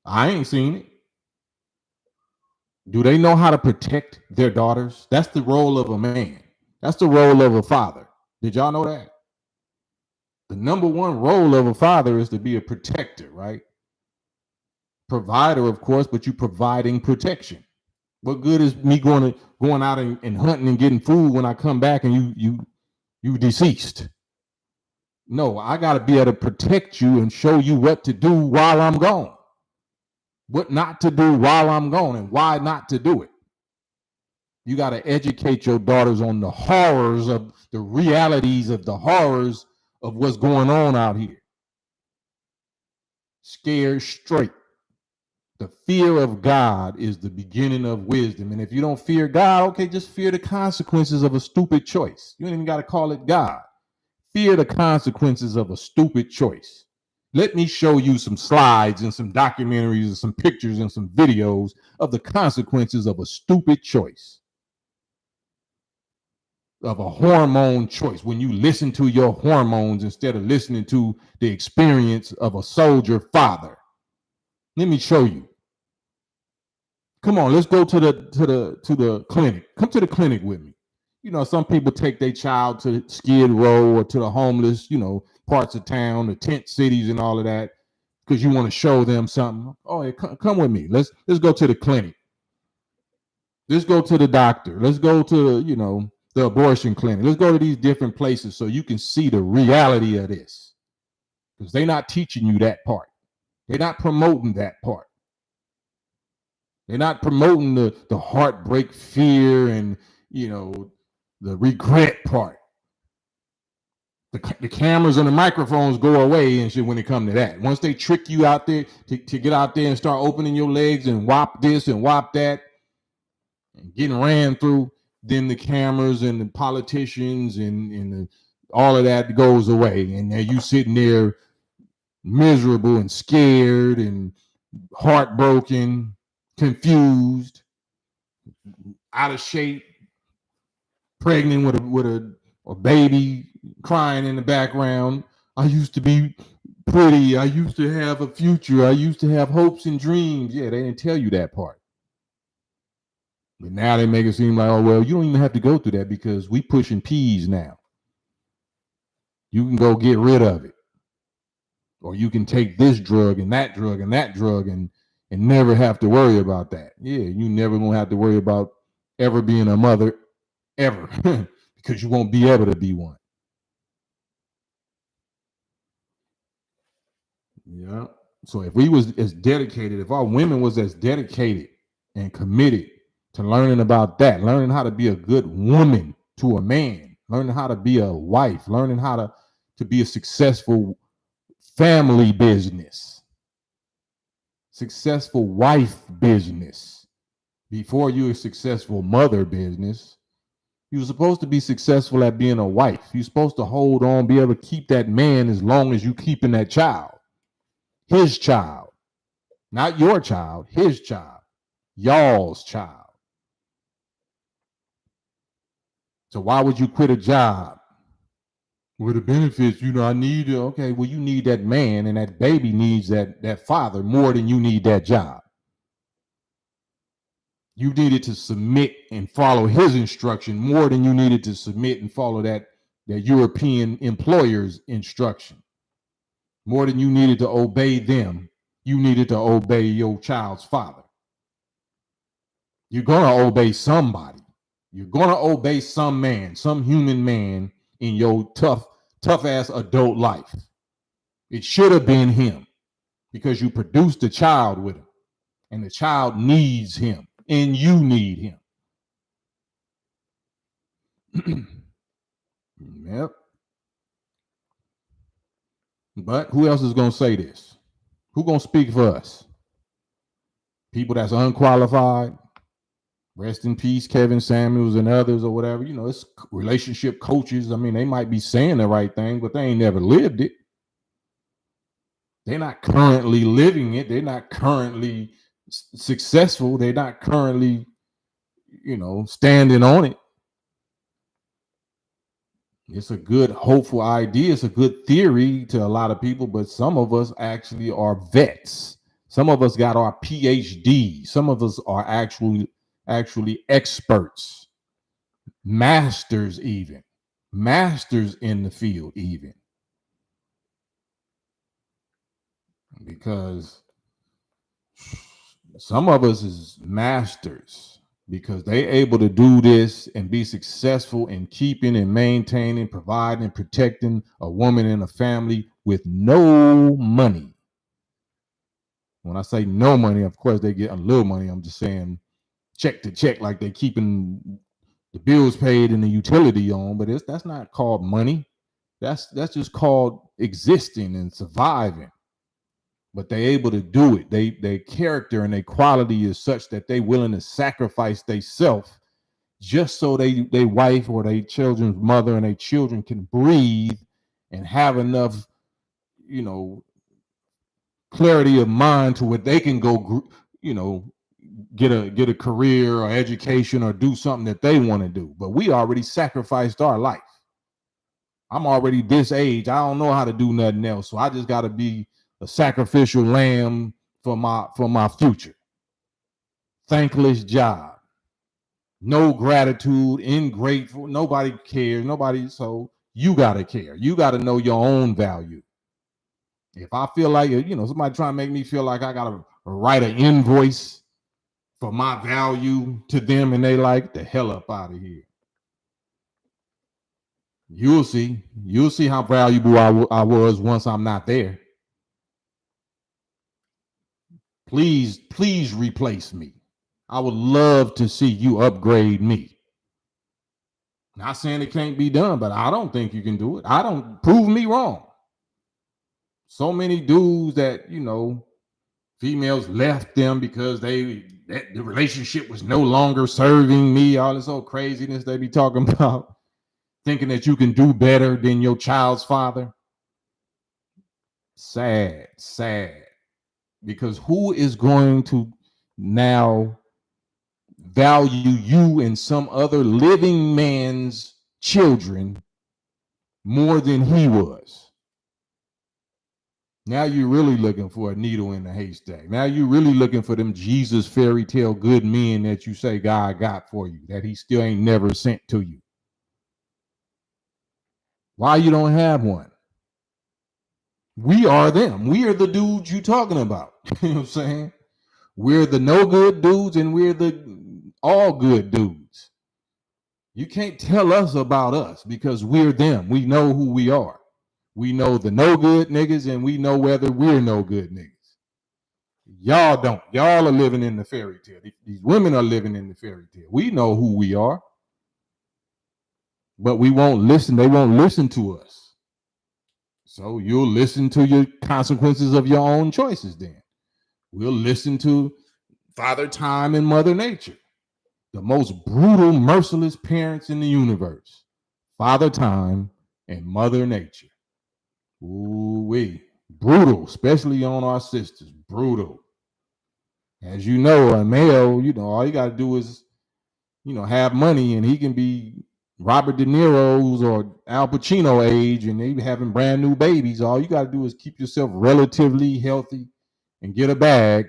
I ain't seen it. Do they know how to protect their daughters? That's the role of a man. That's the role of a father. Did y'all know that? The number one role of a father is to be a protector, right? Provider, of course, but you providing protection. What good is me going out and hunting and getting food when I come back and you deceased? No, I got to be able to protect you and show you what to do while I'm gone. What not to do while I'm gone and why not to do it. You got to educate your daughters on the horrors of the realities of the horrors of what's going on out here. Scared straight. The fear of God is the beginning of wisdom. And if you don't fear God, okay, just fear the consequences of a stupid choice. You don't even got to call it God. Fear the consequences of a stupid choice. Let me show you some slides and some documentaries and some pictures and some videos of the consequences of a stupid choice, of a hormone choice. When you listen to your hormones instead of listening to the experience of a soldier father. Let me show you. Come on, let's go to the clinic. Come to the clinic with me. You know, some people take their child to Skid Row or to the homeless, parts of town, the tent cities and all of that, because you want to show them something. Oh, yeah, come with me. Let's go to the clinic. Let's go to the doctor. Let's go to, the abortion clinic. Let's go to these different places so you can see the reality of this. Because they're not teaching you that part. They're not promoting that part. They're not promoting the heartbreak, fear, and, the regret part. The cameras and the microphones go away and shit when it comes to that. Once they trick you out there to get out there and start opening your legs and whop this and whop that and getting ran through, then the cameras and the politicians and all of that goes away. And then you sitting there miserable and scared and heartbroken, confused, out of shape, pregnant with a baby crying in the background. I used to be pretty. I used to have a future. I used to have hopes and dreams. Yeah, they didn't tell you that part. But now they make it seem like, oh, well, you don't even have to go through that because we pushing peas now. You can go get rid of it. Or you can take this drug and that drug and that drug and never have to worry about that. Yeah, you never gonna have to worry about ever being a mother, ever, because you won't be able to be one. Yeah. So if we was as dedicated, if our women was as dedicated and committed to learning about that, learning how to be a good woman to a man, learning how to be a wife, learning how to be a successful family business, successful wife business, before you're a successful mother business, you're supposed to be successful at being a wife. You're supposed to hold on, be able to keep that man as long as you keeping that child. His child. Not your child, his child. Y'all's child. So why would you quit a job? With the benefits, I need it. Okay, well, you need that man, and that baby needs that father more than you need that job. You needed to submit and follow his instruction more than you needed to submit and follow that European employer's instruction. More than you needed to obey them, you needed to obey your child's father. You're going to obey somebody. You're going to obey some man, some human man in your tough ass adult life. It should have been him because you produced a child with him, and the child needs him, and you need him. Yep. But who else is going to say this? Who going to speak for us? People that's unqualified. Rest in peace, Kevin Samuels and others or whatever. It's relationship coaches. I mean, they might be saying the right thing, but they ain't never lived it. They're not currently living it. They're not currently successful. They're not currently, standing on it. It's a good, hopeful idea. It's a good theory to a lot of people, but some of us actually are vets. Some of us got our PhD. Some of us are actually experts, masters even, masters in the field even. Because some of us is masters because they able to do this and be successful in keeping and maintaining, providing, and protecting a woman and a family with no money. When I say no money, of course they get a little money. I'm just saying check to check, like they're keeping the bills paid and the utility on, but that's not called money. That's just called existing and surviving. but they able to do it. Their character and their quality is such that they willing to sacrifice themselves just so they wife or their children's mother and their children can breathe and have enough, you know, clarity of mind to where they can go, you know, get a career or education or do something that they want to do. But we already sacrificed our life. I'm already this age. I don't know how to do nothing else. So I just got to be a sacrificial lamb for my future. Thankless job. No gratitude, ingrateful. Nobody cares. Nobody. So you got to care. You got to know your own value. If I feel like, you know, somebody trying to make me feel like I got to write an invoice for my value to them and they like, the hell up out of here. You'll see how valuable I was once I'm not there. Please replace me. I would love to see you upgrade me. Not saying it can't be done, but I don't think you can do it. I don't, prove me wrong. So many dudes that, you know, females left them because the relationship was no longer serving me, all this old craziness they be talking about, thinking that you can do better than your child's father. Sad. Because who is going to now value you and some other living man's children more than he was? Now you're really looking for a needle in a haystack. Now you're really looking for them Jesus fairy tale good men that you say God got for you, that he still ain't never sent to you. Why you don't have one? We are them. We are the dudes you talking about. You know what I'm saying? We're the no good dudes and we're the all good dudes. You can't tell us about us because we're them. We know who we are. We know the no good niggas and we know whether we're no good niggas. Y'all don't. Y'all are living in the fairy tale. These women are living in the fairy tale. We know who we are, but we won't listen. They won't listen to us. So you'll listen to your consequences of your own choices then. We'll listen to Father Time and Mother Nature, the most brutal, merciless parents in the universe. Father Time and Mother Nature. Ooh-wee. Brutal, especially on our sisters. Brutal. As you know, a male, you know, all you got to do is, you know, have money and he can be Robert De Niro's or Al Pacino age and they having brand new babies. All you got to do is keep yourself relatively healthy and get a bag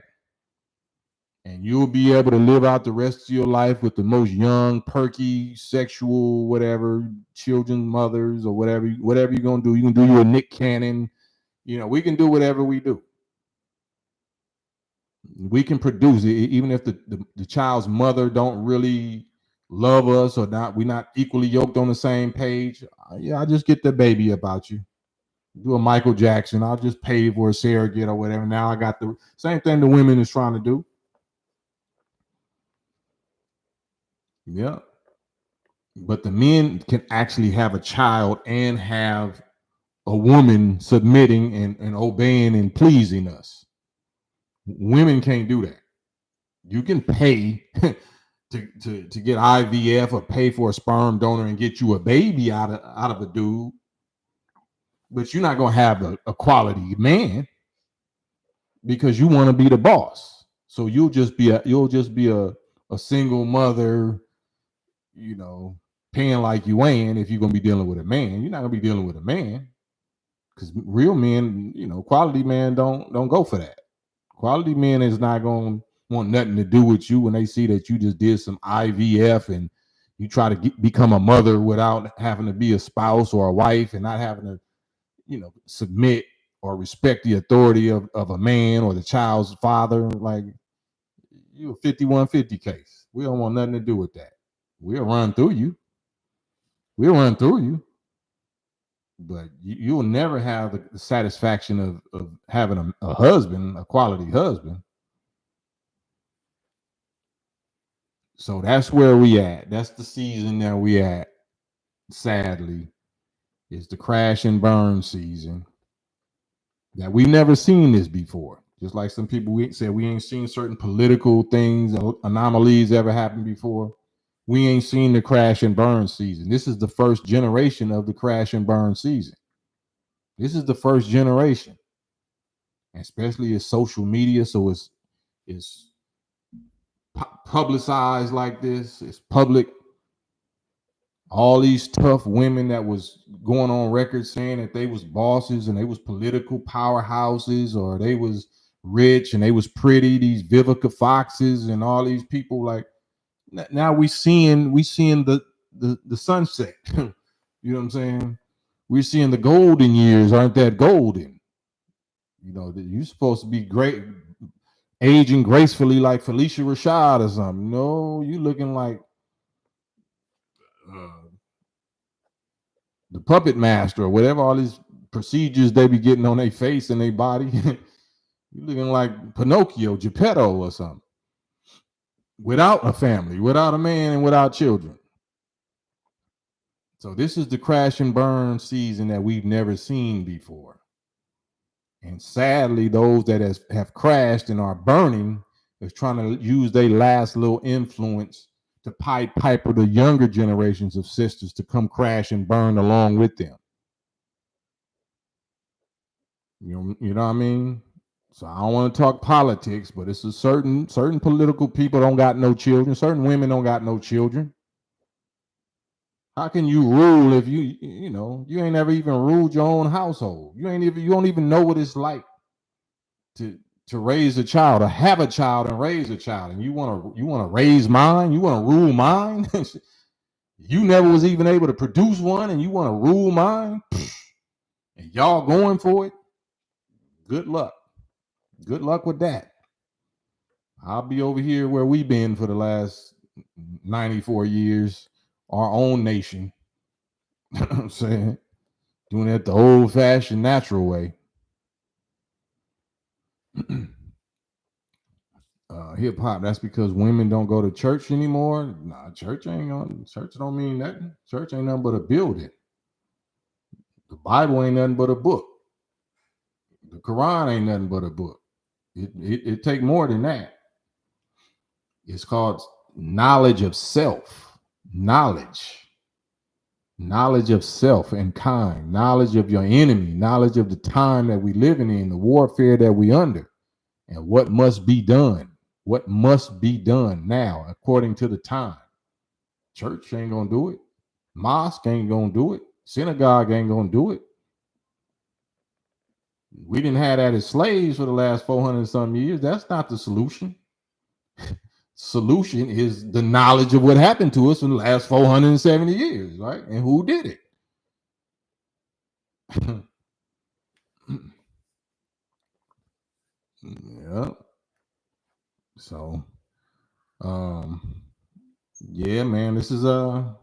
and you'll be able to live out the rest of your life with the most young, perky, sexual, whatever, children's mothers or whatever you're going to do. You can do your Nick Cannon. You know, we can do whatever we do. We can produce it, even if the child's mother don't really love us or not, we're not equally yoked on the same page. Yeah, I just get the baby about you. Do a Michael Jackson. I'll just pay for a surrogate or whatever. Now I got the same thing the women is trying to do. Yeah. But the men can actually have a child and have a woman submitting and obeying and pleasing us. Women can't do that. You can pay to get IVF or pay for a sperm donor and get you a baby out of a dude, but you're not gonna have a quality man because you want to be the boss. So you'll just be a single mother, you know, paying like you ain't. If you're gonna be dealing with a man, you're not gonna be dealing with a man because real men, you know, quality man don't go for that. Quality men is not gonna want nothing to do with you when they see that you just did some IVF and you try to become a mother without having to be a spouse or a wife and not having to, you know, submit or respect the authority of a man or the child's father. Like, you a 5150 case. We don't want nothing to do with that. We'll run through you. But you'll never have the satisfaction of having a husband, a quality husband. So that's where we at. That's the season that we at. Sadly, it's the crash and burn season. that we've never seen this before. Just like some people we said we ain't seen certain political things, anomalies ever happen before. We ain't seen the crash and burn season. This is the first generation of the crash and burn season. This is the first generation, especially as social media. So it's publicized like this. It's public. All these tough women that was going on record saying that they was bosses and they was political powerhouses, or they was rich and they was pretty, these Vivica Foxes and all these people, like now we seeing the sunset. You know what I'm saying? We're seeing the golden years aren't that golden. You know, you're supposed to be great, aging gracefully like Felicia Rashad or something. No, you looking like the puppet master or whatever, all these procedures they be getting on their face and their body. You looking like Pinocchio, Geppetto or something. Without a family, without a man, and without children. So this is the crash and burn season that we've never seen before. And sadly, those that have crashed and are burning is trying to use their last little influence to piper the younger generations of sisters to come crash and burn along with them. You know what I mean? So I don't want to talk politics, but it's a certain political people don't got no children. Certain women don't got no children. How can you rule if you ain't never even ruled your own household? You don't even know what it's like to raise a child, or have a child and raise a child, and you want to raise mine? You want to rule mine? You never was even able to produce one, and you want to rule mine? And y'all going for it? Good luck. Good luck with that. I'll be over here where we've been for the last 94 years, our own nation. You know what I'm saying? Doing it the old-fashioned natural way. Hip hop, that's because women don't go to church anymore. Nah, church don't mean nothing. Church ain't nothing but a building. The Bible ain't nothing but a book. The Quran ain't nothing but a book. It take more than that. It's called knowledge of self. Knowledge of self and kind, knowledge of your enemy, knowledge of the time that we living in, the warfare that we under, and what must be done now according to the time. Church ain't gonna do it. Mosque ain't gonna do it. Synagogue ain't gonna do it. We didn't have that as slaves for the last 400 some years. That's not the solution. Solution is the knowledge of what happened to us in the last 470 years, right? And who did it? Yeah. So, yeah, man, this is a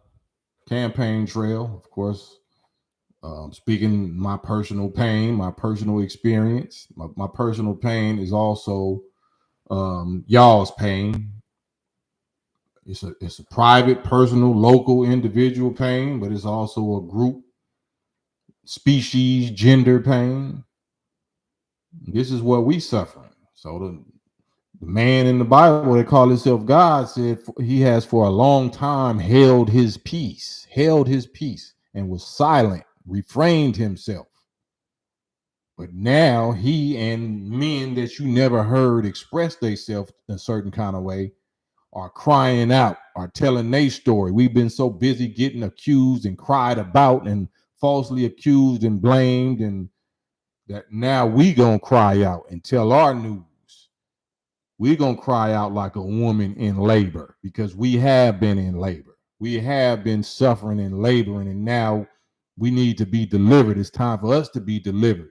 campaign trail, of course. Speaking my personal pain, my personal experience, my personal pain is also y'all's pain. It's a private, personal, local, individual pain, but it's also a group, species, gender pain. This is what we suffering. So the man in the Bible, they call himself God, said he has for a long time held his peace, and was silent, refrained himself. But now he and men that you never heard express themselves a certain kind of way are crying out, are telling their story. We've been so busy getting accused and cried about and falsely accused and blamed, and that now we gonna cry out and tell our news. We're gonna cry out like a woman in labor, because we have been in labor. We have been suffering and laboring, and now we need to be delivered. It's time for us to be delivered.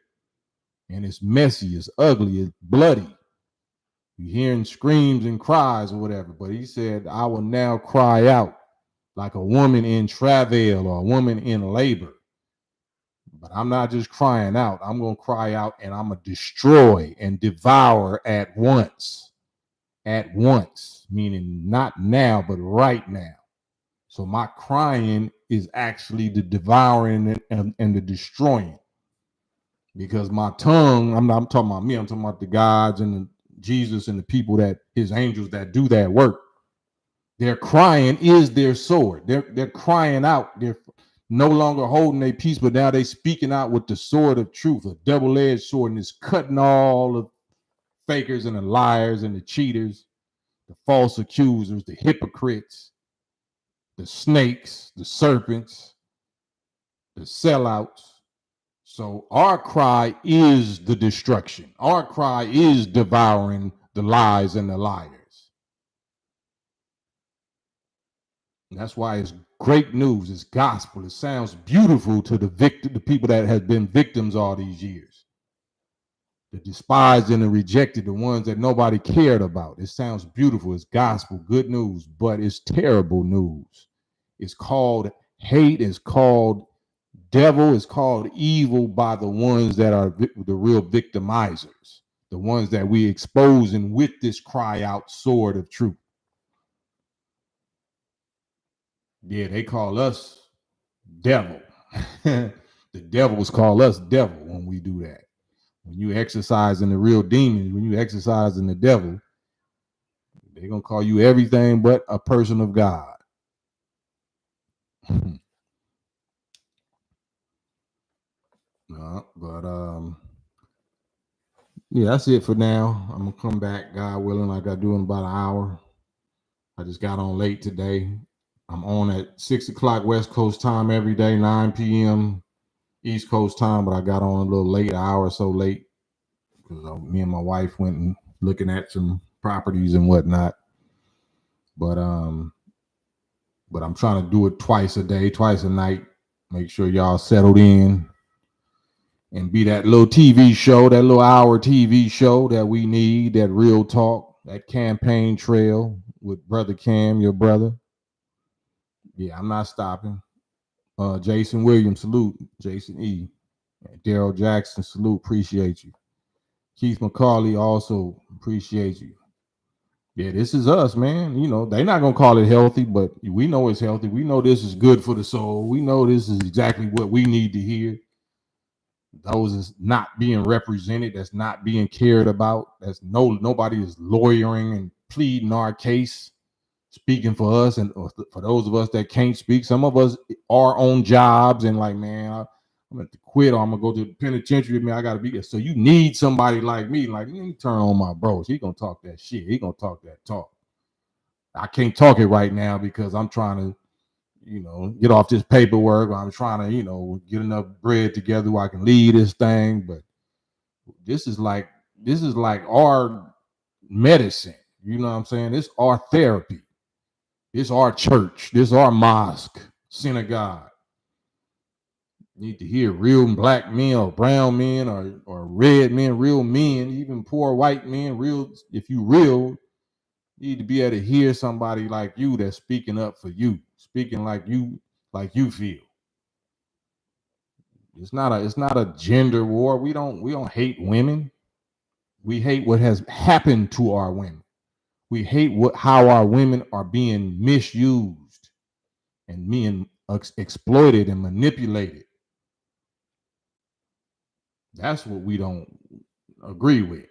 And it's messy, it's ugly, it's bloody. You're hearing screams and cries or whatever. But he said, I will now cry out like a woman in travail or a woman in labor. But I'm not just crying out. I'm going to cry out and I'm going to destroy and devour at once. At once, meaning not now, but right now. So my crying is actually the devouring and the destroying. because my tongue, I'm talking about me, I'm talking about the gods and the Jesus and the people that his angels that do that work. Their crying is their sword. They're crying out. They're no longer holding their peace, but now they speaking out with the sword of truth, a double-edged sword, and it's cutting all the fakers and the liars and the cheaters, the false accusers, the hypocrites, the snakes, the serpents, the sellouts. So our cry is the destruction. Our cry is devouring the lies and the liars. And that's why it's great news. It's gospel. It sounds beautiful to the people that have been victims all these years. The despised and the rejected, the ones that nobody cared about. It sounds beautiful. It's gospel, good news, but it's terrible news. It's called hate. It's called devil. It's called evil by the ones that are the real victimizers, the ones that we exposing with this cry out sword of truth. Yeah, they call us devil. The devils call us devil when we do that. When you exercising the real demons, when you exercising the devil, they're gonna call you everything but a person of God. Yeah, that's it for now. I'm gonna come back, God willing, like I do in about an hour. I just got on late today. I'm on at 6 o'clock West Coast time every day, 9 p.m. East Coast time, but I got on a little late, an hour or so late, because me and my wife went and looking at some properties and whatnot. But I'm trying to do it twice a day, twice a night. Make sure y'all settled in and be that little TV show, that little hour TV show that we need, that real talk, that campaign trail with Brother Cam, your brother. Yeah, I'm not stopping. Jason Williams, salute. Jason E. Daryl Jackson, salute. Appreciate you. Keith McCauley, also appreciate you. Yeah, this is us, man. You know, they're not going to call it healthy, but we know it's healthy. We know this is good for the soul. We know this is exactly what we need to hear. Those is not being represented, that's not being cared about. That's nobody is lawyering and pleading our case, speaking for us, and for those of us that can't speak. Some of us are on jobs and like, man, I'm gonna have to quit, or I'm gonna go to the penitentiary. Man, I gotta be there. So you need somebody like me. Like, let me turn on my bros. He gonna talk that shit. He gonna talk that talk. I can't talk it right now because I'm trying to, get off this paperwork. I'm trying to, get enough bread together where I can lead this thing. But this is like our medicine. You know what I'm saying? This our therapy. This our church. This our mosque, synagogue. You need to hear real black men or brown men or red men, real men, even poor white men, real. If you real, you need to be able to hear somebody like you that's speaking up for you, speaking like you feel. It's not a gender war. We don't hate women. We hate what has happened to our women. We hate how our women are being misused and being exploited and manipulated. That's what we don't agree with.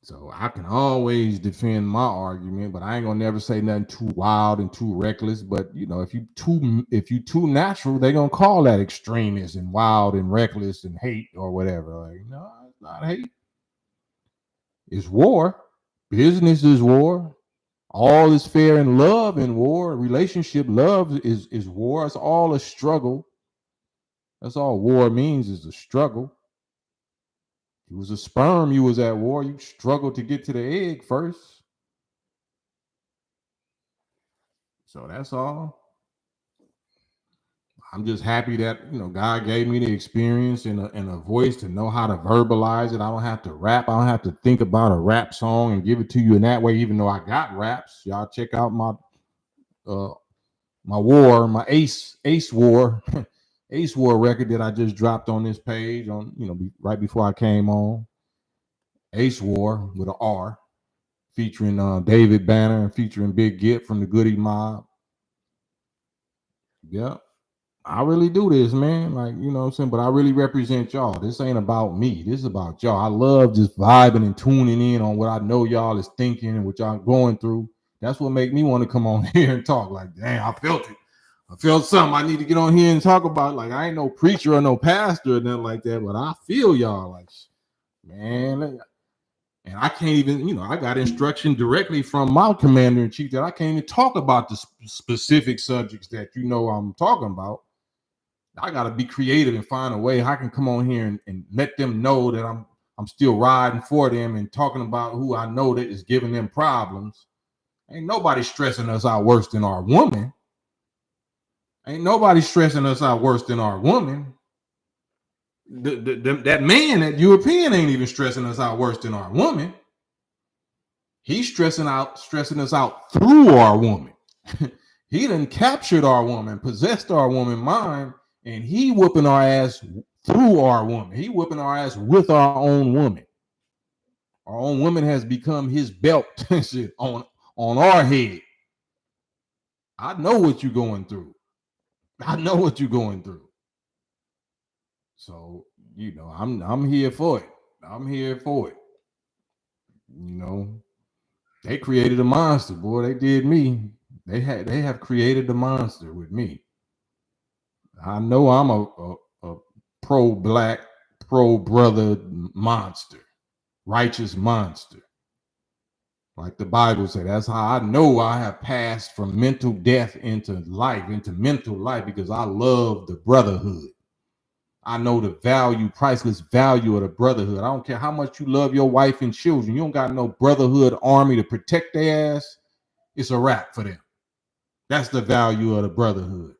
So I can always defend my argument, but I ain't gonna never say nothing too wild and too reckless. But if you too natural, they gonna call that extremist and wild and reckless and hate or whatever. Like, no, it's not hate. It's war. Business is war. All is fair in love and war. Relationship, love is war. It's all a struggle. That's all war means, is a struggle. If you was a sperm, you was at war. You struggled to get to the egg first. So that's all. I'm just happy that God gave me the experience and a voice to know how to verbalize it. I don't have to rap. I don't have to think about a rap song and give it to you in that way. Even though I got raps, y'all check out my war, my Ace War, Ace War record that I just dropped on this page on right before I came on. Ace War with an R, featuring David Banner and featuring Big Gip from the Goody Mob. Yep. I really do this, man. Like, you know what I'm saying? But I really represent y'all. This ain't about me. This is about y'all. I love just vibing and tuning in on what I know y'all is thinking and what y'all going through. That's what make me want to come on here and talk. Like, damn, I felt it. I felt something. I need to get on here and talk about. Like, I ain't no preacher or no pastor or nothing like that, but I feel y'all. Like, man, and I can't even, I got instruction directly from my commander in chief that I can't even talk about the specific subjects that I'm talking about. I got to be creative and find a way I can come on here and let them know that I'm still riding for them and talking about who I know that is giving them problems. Ain't nobody stressing us out worse than our woman. Ain't nobody stressing us out worse than our woman. That man, that European, ain't even stressing us out worse than our woman. He's stressing us out through our woman. He done captured our woman, possessed our woman mind, and he whooping our ass through our woman. He whooping our ass with our own woman. Our own woman has become his belt shit on our head. I know what you're going through. I know what you're going through. So, I'm here for it. I'm here for it. They created a monster, boy. They did me. They have created a monster with me. I know I'm a pro-black, pro-brother monster, righteous monster. Like the Bible said, that's how I know I have passed from mental death into life, into mental life, because I love the brotherhood. I know the value, priceless value of the brotherhood. I don't care how much you love your wife and children. You don't got no brotherhood army to protect their ass. It's a wrap for them. That's the value of the brotherhood.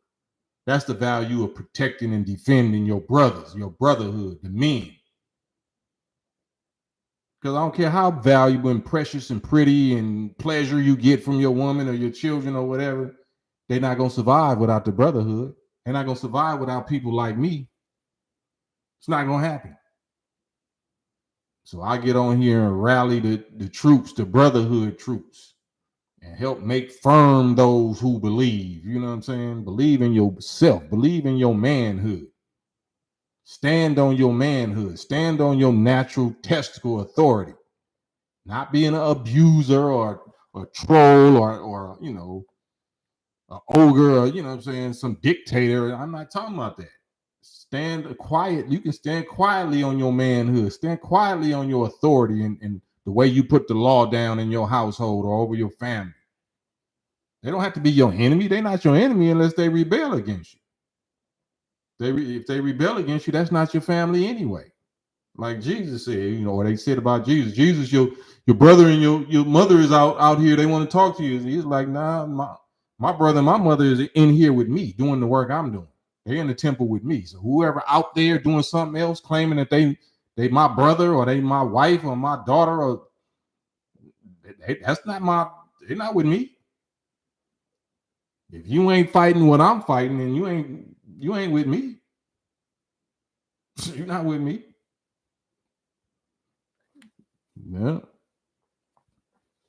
That's the value of protecting and defending your brothers, your brotherhood, the men. Because I don't care how valuable and precious and pretty and pleasure you get from your woman or your children or whatever, they're not going to survive without the brotherhood. They're not going to survive without people like me. It's not going to happen. So I get on here and rally the troops, the brotherhood troops, and help make firm those who believe. You know what I'm saying? Believe in yourself. Believe in your manhood. Stand on your manhood. Stand on your natural testicle authority. Not being an abuser or a troll or an ogre or, what I'm saying, some dictator. I'm not talking about that. Stand quiet. You can stand quietly on your manhood. Stand quietly on your authority and the way you put the law down in your household or over your family. They don't have to be your enemy. They're not your enemy unless they rebel against you. If they rebel against you, that's not your family anyway. Like Jesus said, what they said about Jesus. Jesus, your brother and your mother is out here. They want to talk to you. He's like, nah, my brother and my mother is in here with me doing the work I'm doing. They're in the temple with me. So whoever out there doing something else, claiming that they my brother or they my wife or my daughter, or they're not with me. If you ain't fighting what I'm fighting, then you ain't with me. You're not with me. Yeah.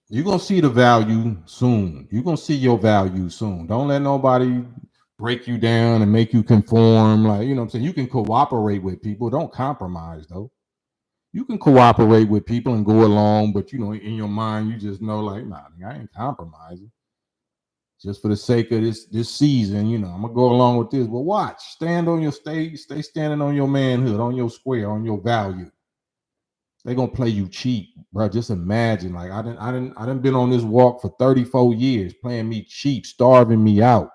You're going to see the value soon. You're going to see your value soon. Don't let nobody break you down and make you conform. Like, what I'm saying? You can cooperate with people. Don't compromise, though. You can cooperate with people and go along, but, in your mind, you just know, like, nah, I ain't compromising. Just for the sake of this season, I'm going to go along with this. But watch. Stand on your stage. Stay standing on your manhood, on your square, on your value. They're gonna play you cheap, bro. Just imagine, like I didn't been on this walk for 34 years, playing me cheap, starving me out,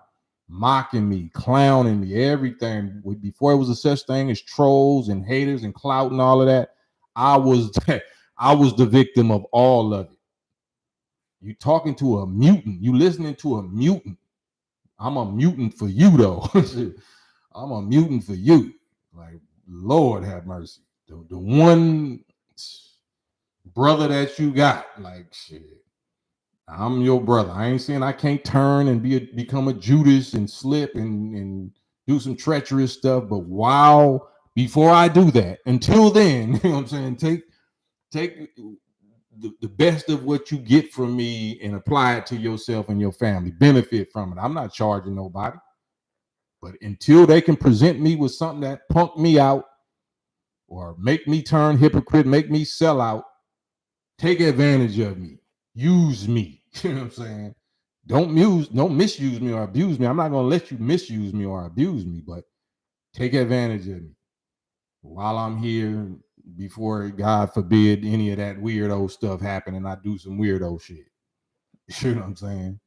mocking me, clowning me, everything. Before it was a such thing as trolls and haters and clout and all of that, I was the victim of all of it. You talking to a mutant, you listening to a mutant. I'm a mutant for you though. I'm a mutant for you. Like, Lord have mercy. The one brother that you got, like, shit, I'm your brother. I ain't saying I can't turn and become a Judas and slip and do some treacherous stuff, but before I do that, until then, you know what I'm saying, take the best of what you get from me and apply it to yourself and your family. Benefit from it. I'm not charging nobody, But until they can present me with something that punk me out or make me turn hypocrite, make me sell out, take advantage of me, use me. You know what I'm saying? Don't misuse me or abuse me. I'm not gonna let you misuse me or abuse me, but take advantage of me while I'm here before, God forbid, any of that weirdo stuff happen and I do some weirdo shit. You know what I'm saying?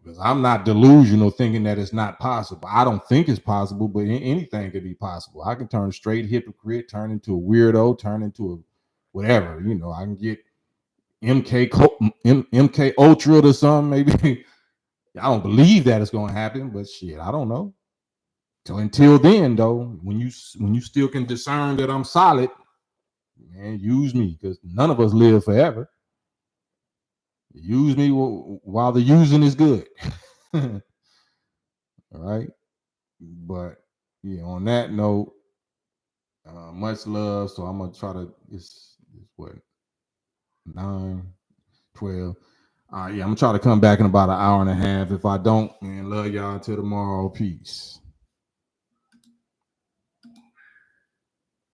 Because I'm not delusional thinking that it's not possible. I don't think it's possible, but anything could be possible. I can turn straight hypocrite, turn into a weirdo, turn into a whatever. You know, I can get MK Ultra or something. Maybe I don't believe that it's going to happen, but shit, I don't know. So until then, though, when you still can discern that I'm solid, man, use me, because none of us live forever. Use me while the using is good. All right. But yeah, on that note, much love. So I'm gonna try to it's what 9, 12. Yeah, I'm gonna try to come back in about an hour and a half. If I don't, man, love y'all till tomorrow. Peace.